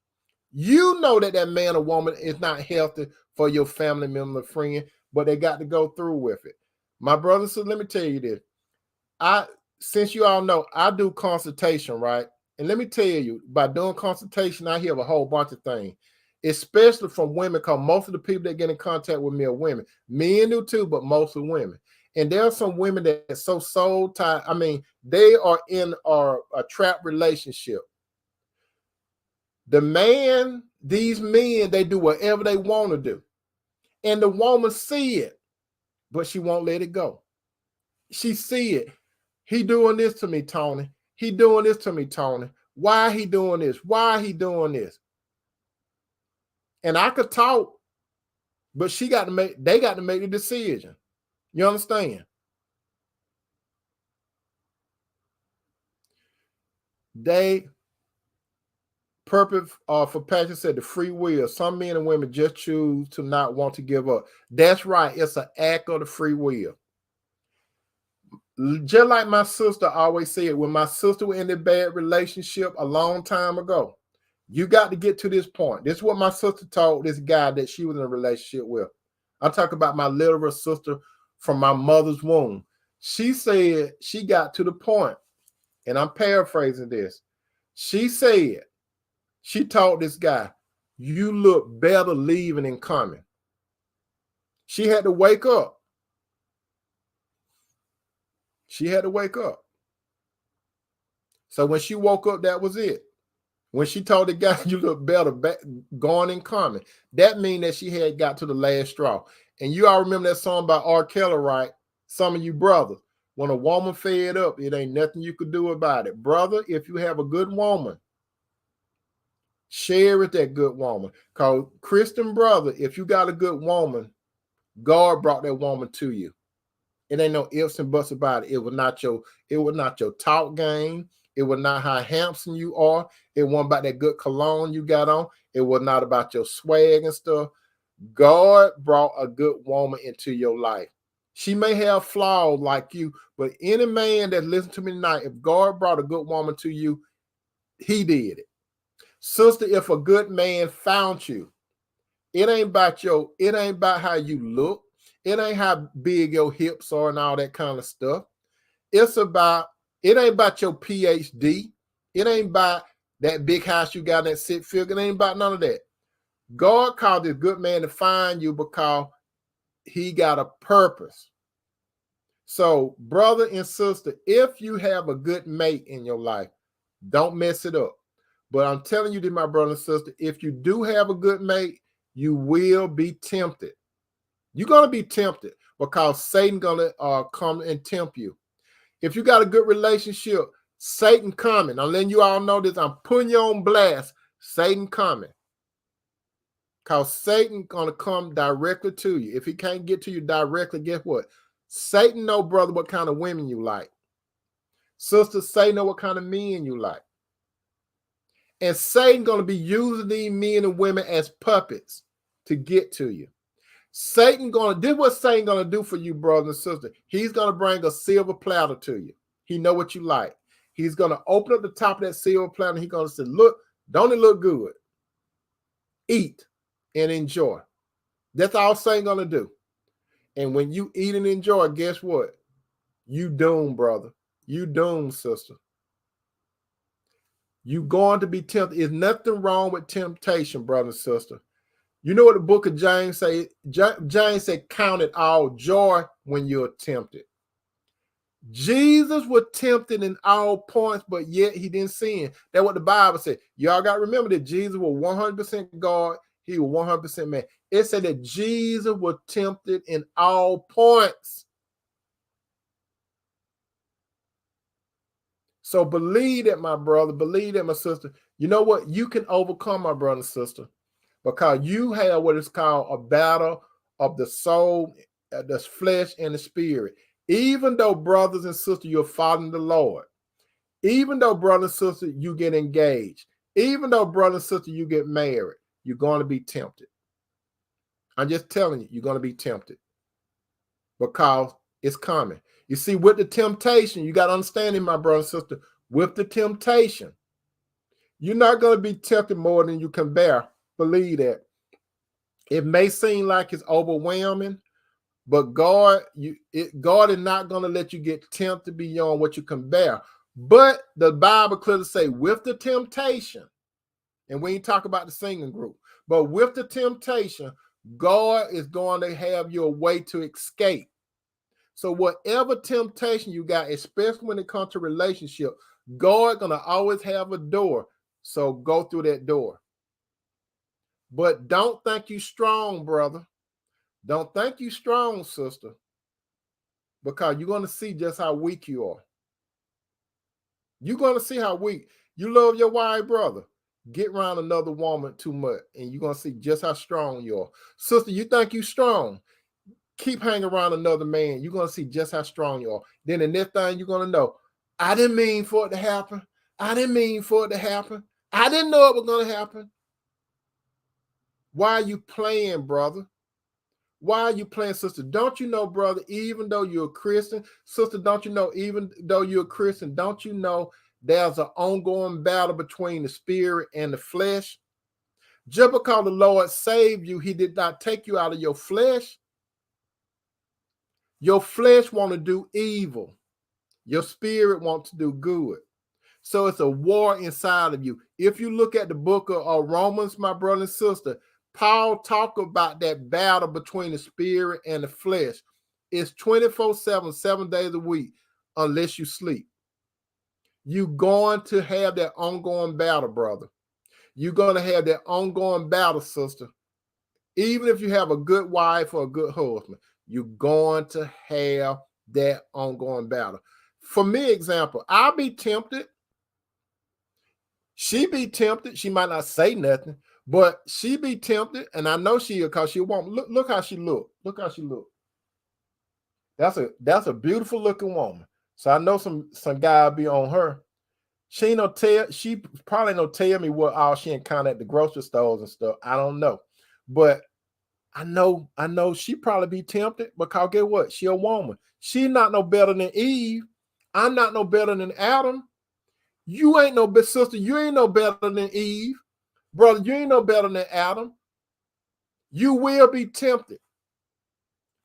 You know that that man or woman is not healthy for your family member or friend, but they got to go through with it. My brother, so let me tell you this. Since you all know, I do consultation, right? And let me tell you, by doing consultation, I hear a whole bunch of things, especially from women, because most of the people that get in contact with me are women. Men do too, but mostly women. And there are some women that are so soul tied. I mean, they are in a trap relationship. These men, they do whatever they want to do. And the woman see it, but she won't let it go. She see it. He doing this to me, Tony. He doing this to me, Tony. Why he doing this? Why he doing this? And I could talk, but they got to make the decision. You understand? Purpose for Patrick said the free will. Some men and women just choose to not want to give up. That's right. It's an act of the free will. Just like my sister always said, when my sister was in a bad relationship a long time ago, you got to get to this point. This is what my sister told this guy that she was in a relationship with. I'm talking about my literal sister from my mother's womb. She said she got to the point, and I'm paraphrasing this. She said, she told this guy, you look better leaving and coming. She had to wake up. She had to wake up. So when she woke up, that was it. When she told the guy, you look better going and coming, that means that she had got to the last straw. And you all remember that song by R. Kelly, right? Some of you brothers, when a woman fed up, it ain't nothing you could do about it. Brother, if you have a good woman, share with that good woman. Because Christian brother, if you got a good woman, God brought that woman to you. It ain't no ifs and buts about it. It was not your talk game. It was not how handsome you are. It wasn't about that good cologne you got on. It was not about your swag and stuff. God brought a good woman into your life. She may have flaws like you, but any man that listens to me tonight, if God brought a good woman to you, he did it. Sister, if a good man found you, it ain't about how you look. It ain't how big your hips are and all that kind of stuff. It ain't about your PhD. It ain't about that big house you got, that six figure. It ain't about none of that. God called this good man to find you because he got a purpose. So, brother and sister, if you have a good mate in your life, don't mess it up. But I'm telling you this, my brother and sister, if you do have a good mate, you will be tempted. You're going to be tempted because Satan going to come and tempt you. If you got a good relationship, Satan coming. I'm letting you all know this. I'm putting you on blast. Satan coming. Because Satan going to come directly to you. If he can't get to you directly, guess what? Satan know, brother, what kind of women you like. Sister, Satan know what kind of men you like. And Satan going to be using these men and women as puppets to get to you. This is what Satan going to do for you, brother and sister. He's going to bring a silver platter to you. He know what you like. He's going to open up the top of that silver platter. He's going to say, look, don't it look good? Eat and enjoy. That's all Satan going to do. And when you eat and enjoy, guess what? You doomed, brother. You doomed, sister. You going to be tempted. There's nothing wrong with temptation, brother and sister. You know what the book of James say? James said, count it all joy when you're tempted. Jesus was tempted in all points, but yet he didn't sin. That's what the Bible said. Y'all got to remember that Jesus was 100% God. He was 100% man. It said that Jesus was tempted in all points. So believe that, my brother. Believe that, my sister. You know what? You can overcome, my brother and sister, because you have what is called a battle of the soul, the flesh, and the spirit. Even though, brothers and sisters, you're following the Lord, Even though, brother and sister, you get engaged, even though, brother and sister, you get married, you're going to be tempted. I'm just telling you, you're going to be tempted because it's coming. You see, with the temptation, you got to understand it, my brother and sister, with the temptation, you're not going to be tempted more than you can bear. Believe that. It may seem like it's overwhelming, but God is not going to let you get tempted beyond what you can bear. But the Bible clearly say, with the temptation, and we ain't talk about the singing group, but with the temptation, God is going to have you a way to escape. So whatever temptation you got, especially when it comes to relationship, God going to always have a door. So go through that door. But don't think you strong, brother. Don't think you strong, sister, because you're going to see just how weak you are. You're going to see how weak. You love your wife, brother. Get around another woman too much, and you're going to see just how strong you are. Sister, you think you strong. Keep hanging around another man. You're going to see just how strong you are. Then the next thing you're going to know, I didn't mean for it to happen. I didn't mean for it to happen. I didn't know it was going to happen. Why are you playing, brother? Why are you playing, sister? Don't you know, brother, even though you're a Christian, sister, don't you know, even though you're a Christian, don't you know there's an ongoing battle between the spirit and the flesh? Just because the Lord saved you, he did not take you out of your flesh. Your flesh want to do evil. Your spirit wants to do good. So it's a war inside of you. If you look at the book of Romans, my brother and sister, Paul talk about that battle between the spirit and the flesh. It's 24/7, 7 days a week, unless you sleep. You're going to have that ongoing battle, brother. You're going to have that ongoing battle, sister. Even if you have a good wife or a good husband, you're going to have that ongoing battle. For me, example, I'll be tempted. She be tempted. She might not say nothing, but she be tempted, and I know she will because she won't. Look how she look. Look how she look. That's a beautiful looking woman. So I know some guy be on her. She probably no tell me what all she encountered at the grocery stores and stuff. I don't know, but I know she probably be tempted because guess what? She a woman. She not no better than Eve. I'm not no better than Adam. You ain't no big sister. You ain't no better than Eve. Brother, you ain't no better than Adam. You will be tempted.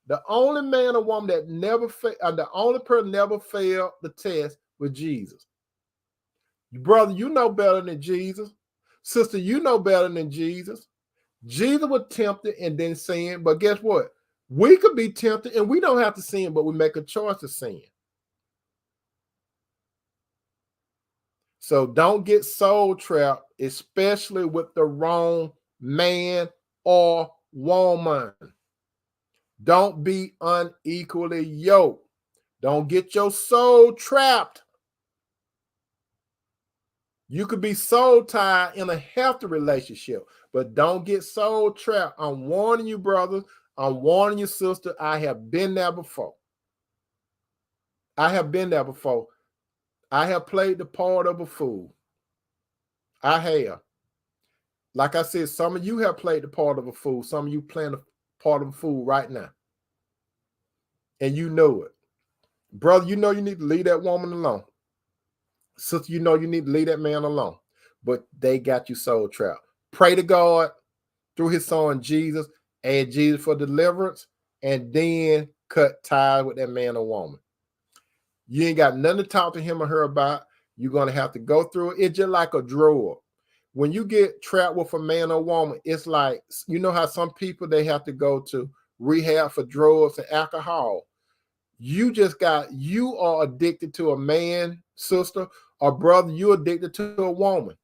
The only man or woman that never the only person never failed the test was Jesus. Brother, you know better than Jesus. Sister, you know better than Jesus. Jesus was tempted and then sin, but guess what? We could be tempted and we don't have to sin, but we make a choice to sin. So don't get soul trapped, especially with the wrong man or woman. Don't be unequally yoked. Don't get your soul trapped. You could be soul tied in a healthy relationship, but don't get soul trapped. I'm warning you, brothers. I'm warning you, sister. I have been there before. I have been there before. I have played the part of a fool. I have. Like I said, some of you have played the part of a fool. Some of you playing the part of a fool right now. And you know it. Brother, you know you need to leave that woman alone. Sister, you know you need to leave that man alone. But they got you soul trapped. Pray to God through his son Jesus, and Jesus for deliverance, and then cut ties with that man or woman. You ain't got nothing to talk to him or her about. You're going to have to go through it. It's just like a drug. When you get trapped with a man or woman, it's like, you know how some people, they have to go to rehab for drugs and alcohol. You are addicted to a man, sister, or brother, you're addicted to a woman.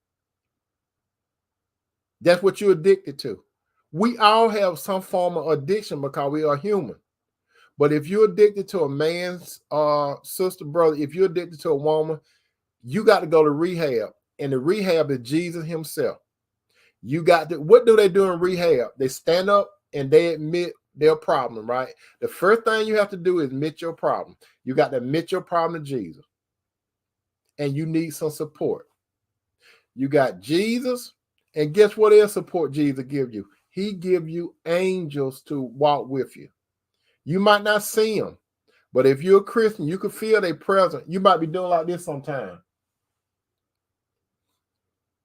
That's what you're addicted to. We all have some form of addiction because we are human. But if you're addicted to a man's sister, brother, if you're addicted to a woman, you got to go to rehab. And the rehab is Jesus himself. What do they do in rehab? They stand up and they admit their problem, right? The first thing you have to do is admit your problem. You got to admit your problem to Jesus. and you need some support. You got Jesus, and guess what else support Jesus give you? He give you angels to walk with you. You might not see them, but if you're a Christian, you can feel their presence. You might be doing like this sometime.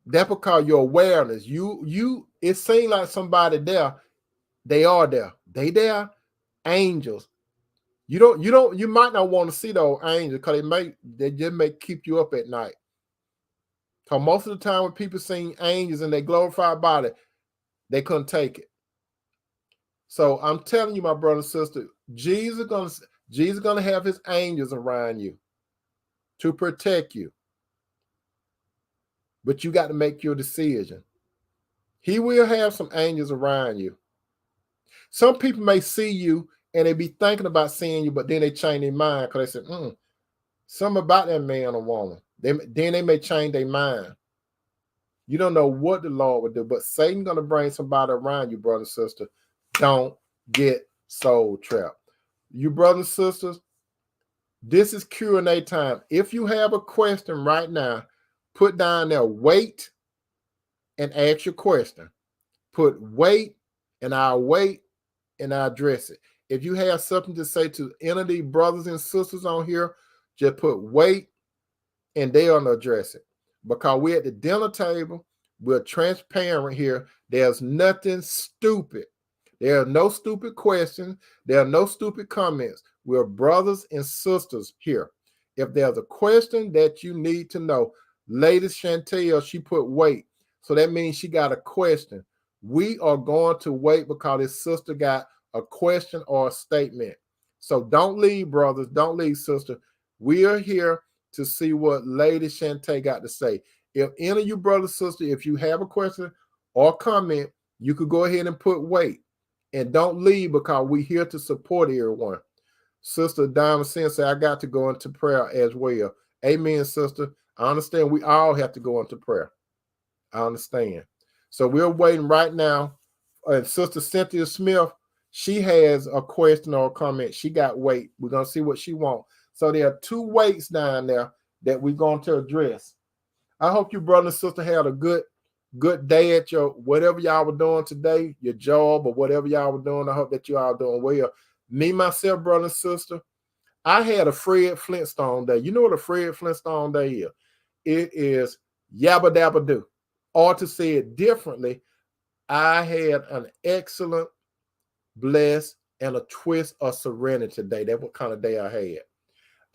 That's because your awareness. It seems like somebody there. They are there. They there. Angels. You might not want to see those angels because they just may keep you up at night. Because most of the time when people see angels and they glorified body, they couldn't take it. So I'm telling you, my brother and sister, Jesus gonna have his angels around you to protect you. But you got to make your decision. He will have some angels around you. Some people may see you and they be thinking about seeing you, but then they change their mind because they say, something about that man or woman. Then they may change their mind. You don't know what the Lord would do, but Satan's going to bring somebody around you, brother and sister. Don't get soul trapped. You brothers and sisters, this is Q&A time. If you have a question right now, put down there, wait, and ask your question. Put wait, and I'll wait, and I'll address it. If you have something to say to any of these brothers and sisters on here, just put wait, and they'll address it. Because we're at the dinner table, we're transparent here. There's nothing stupid. There are no stupid questions. There are no stupid comments. We're brothers and sisters here. If there's a question that you need to know, Lady Chantel, she put wait. So that means she got a question. We are going to wait because this sister got a question or a statement. So don't leave, brothers. Don't leave, sister. We are here to see what Lady Chantel got to say. If any of you brothers, sisters, if you have a question or comment, you could go ahead and put wait. And don't leave because we're here to support everyone. Sister Diamond Sensei, I got to go into prayer as well. Amen, sister. I understand we all have to go into prayer. I understand. So we're waiting right now. And Sister Cynthia Smith, she has a question or a comment. She got wait. We're going to see what she wants. So there are 2 waits down there that we're going to address. I hope you brother and sister had a good day at your whatever y'all were doing today, your job or whatever y'all were doing. I hope that you all doing well. Me, myself, brother and sister, I had a Fred Flintstone day. You know what a Fred Flintstone day is? It is yabba dabba do. Or to say it differently, I had an excellent, blessed, and a twist of serenity day. That's what kind of day I had.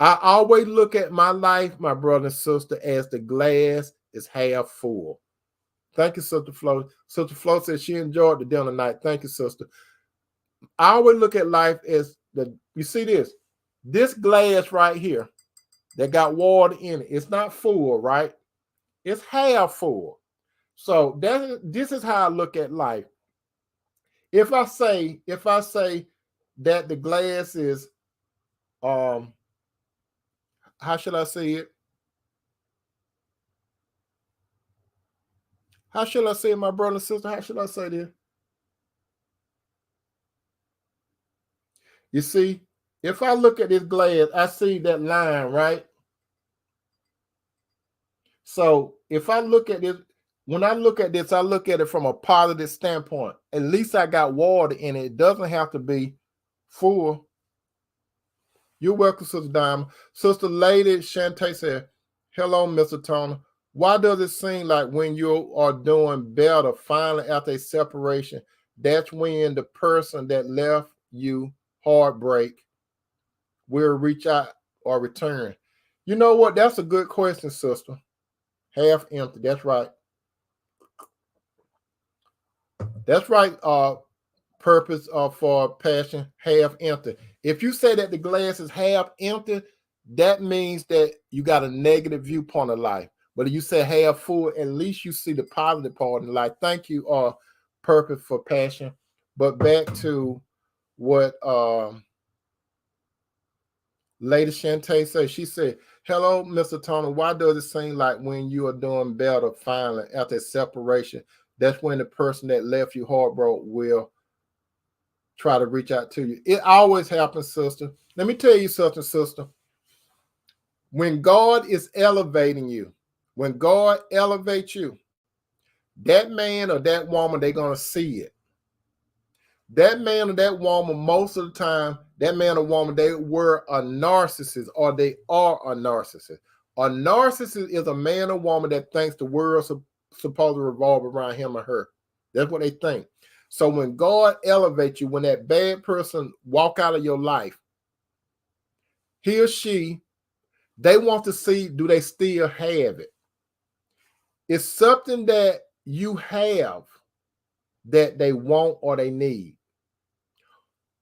I always look at my life, my brother and sister, as the glass is half full. Thank you, Sister Flo. Sister Flo said she enjoyed the dinner night. Thank you, sister. I always look at life as you see this glass right here that got water in it. It's not full, right? It's half full. So this is how I look at life. If I say that the glass is how should I say it? How should I say it, my brother and sister? How should I say this? You see, if I look at this glass, I see that line, right? So if I look at this, when I look at this, I look at it from a positive standpoint. At least I got water in it. It doesn't have to be full. You're welcome, Sister Diamond. Sister Lady Shantae said, hello, Mr. Turner. Why does it seem like when you are doing better, finally after a separation, that's when the person that left you heartbreak will reach out or return? You know what? That's a good question, sister. Half empty. That's right. That's right. Purpose for passion, half empty. If you say that the glass is half empty, that means that you got a negative viewpoint of life. But if you say half full, at least you see the positive part in life. Thank you, purpose for passion. But back to what Lady Shantae said. She said, hello, Mr. Turner. Why does it seem like when you are doing better finally after separation, that's when the person that left you heartbroken will try to reach out to you? It always happens, sister. Let me tell you something, sister. When God is elevating you, when God elevates you, that man or that woman, they're going to see it. That man or that woman, most of the time, that man or woman, they were a narcissist or they are a narcissist. A narcissist is a man or woman that thinks the world's supposed to revolve around him or her. That's what they think. So when God elevates you, when that bad person walk out of your life, he or she, they want to see, do they still have it? It's something that you have that they want or they need.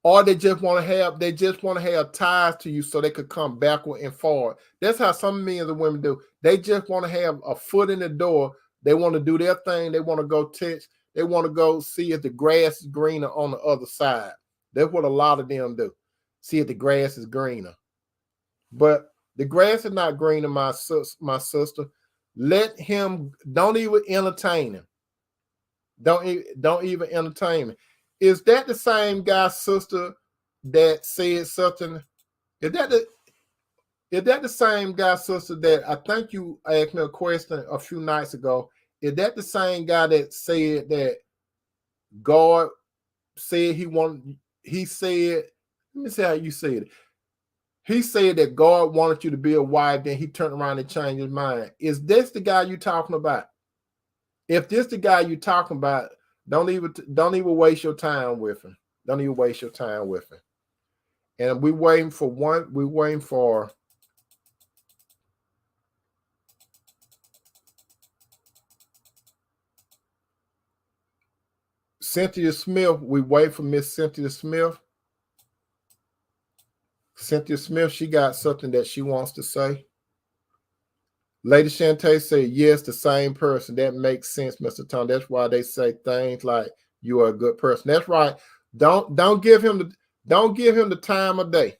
Or they just want to have ties to you so they could come backward and forward. That's how some men and women do. They just want to have a foot in the door. They want to do their thing. They want to go touch. They want to go see if the grass is greener on the other side. That's what a lot of them do. See if the grass is greener. But the grass is not greener, my sister. Let him, don't even entertain him. Don't even entertain him. Is that the same guy, sister, that said something? Is that the same guy, sister, that I think you asked me a question a few nights ago? Is that the same guy that said that God said he said, let me see how you said it. He said that God wanted you to be a wife, then he turned around and changed his mind. Is this the guy you're talking about? If this the guy you're talking about, don't even waste your time with him. Don't even waste your time with him. And we're waiting for Cynthia Smith. We wait for Miss Cynthia Smith. Cynthia Smith, she got something that she wants to say. Lady Shantae said, yes, the same person. That makes sense, Mr. Tom. That's why they say things like you are a good person. That's right. Don't give him the time of day.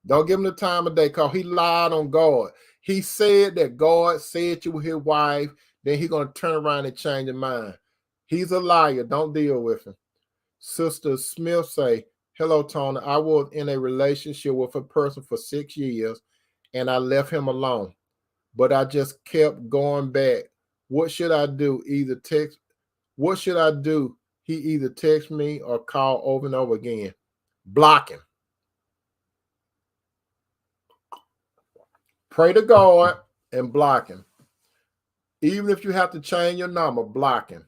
Don't give him the time of day because he lied on God. He said that God said you were his wife, then he's going to turn around and change his mind. He's a liar. Don't deal with him. Sister Smith say, hello, Tony. I was in a relationship with a person for 6 years and I left him alone. But I just kept going back. What should I do? What should I do? He either text me or call over and over again. Block him. Pray to God and block him. Even if you have to change your number, block him.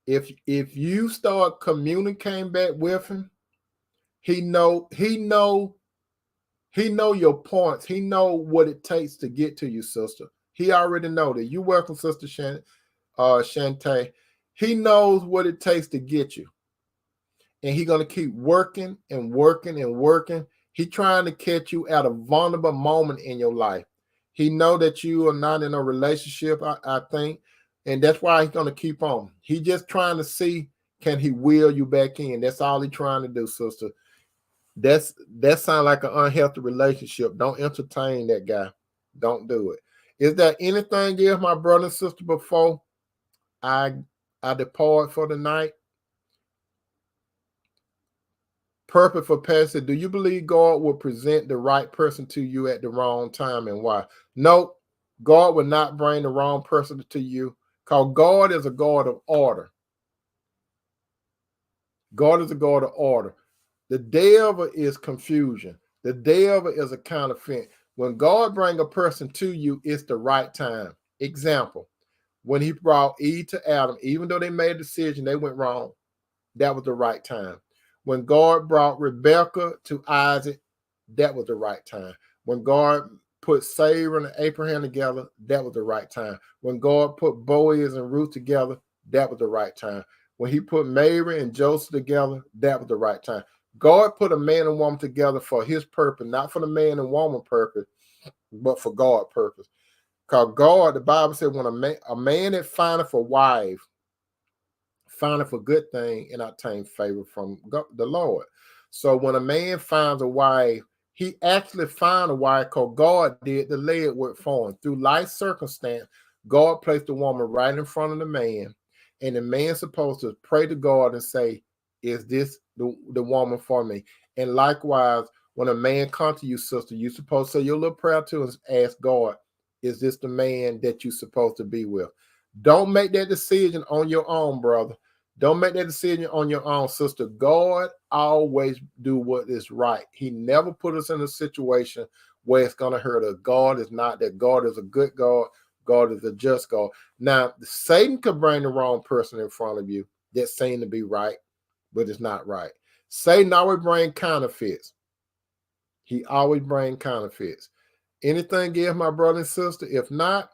If you start communicating back with him, he know your points. He know what it takes to get to you, sister. He already know that. You welcome, Sister Shantae. He knows what it takes to get you. And he's going to keep working and working and working. He's trying to catch you at a vulnerable moment in your life. He know that you are not in a relationship, I think. And that's why he's going to keep on. He's just trying to see, can he wheel you back in? That's all he's trying to do, sister. That sounds like an unhealthy relationship. Don't entertain that guy. Don't do it. Is there anything else, my brother and sister, before I depart for the night? Purpose for Pastor. Do you believe God will present the right person to you at the wrong time and why? No, God will not bring the wrong person to you because God is a God of order. God is a God of order. The devil is confusion. The devil is a counterfeit. When God brings a person to you, it's the right time. Example, when he brought Eve to Adam, even though they made a decision, they went wrong. That was the right time. When God brought Rebekah to Isaac, that was the right time. When God put Sarah and Abraham together, that was the right time. When God put Boaz and Ruth together, that was the right time. When he put Mary and Joseph together, that was the right time. God put a man and woman together for his purpose, not for the man and woman purpose, but for God's purpose. Because God, the Bible said, when a man that findeth a wife, findeth a good thing and obtain favor from God, the Lord. So when a man finds a wife, he actually found a wife because God did the legwork for him. Through life circumstance, God placed the woman right in front of the man, and the man's supposed to pray to God and say, is this the woman for me? And likewise, when a man comes to you, sister, you supposed to say your little prayer to and ask God, is this the man that you're supposed to be with? Don't make that decision on your own, brother. Don't make that decision on your own, sister. God always do what is right. He never put us in a situation where it's going to hurt us. God is not that. God is a good God. God is a just God. Now, Satan could bring the wrong person in front of you that seem to be right, but it's not right. Satan always bring counterfeits. He always bring counterfeits. Anything else, my brother and sister? If not,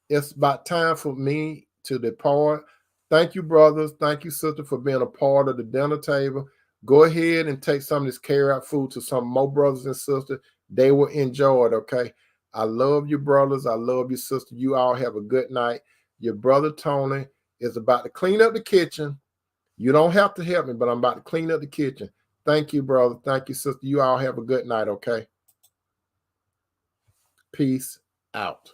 it's about time for me to depart. Thank you, brothers. Thank you, sister, for being a part of the dinner table. Go ahead and take some of this carry-out food to some more brothers and sisters. They will enjoy it, okay? I love you, brothers. I love you, sister. You all have a good night. Your brother Tony is about to clean up the kitchen. You don't have to help me, but I'm about to clean up the kitchen. Thank you, brother. Thank you, sister. You all have a good night, okay? Peace out.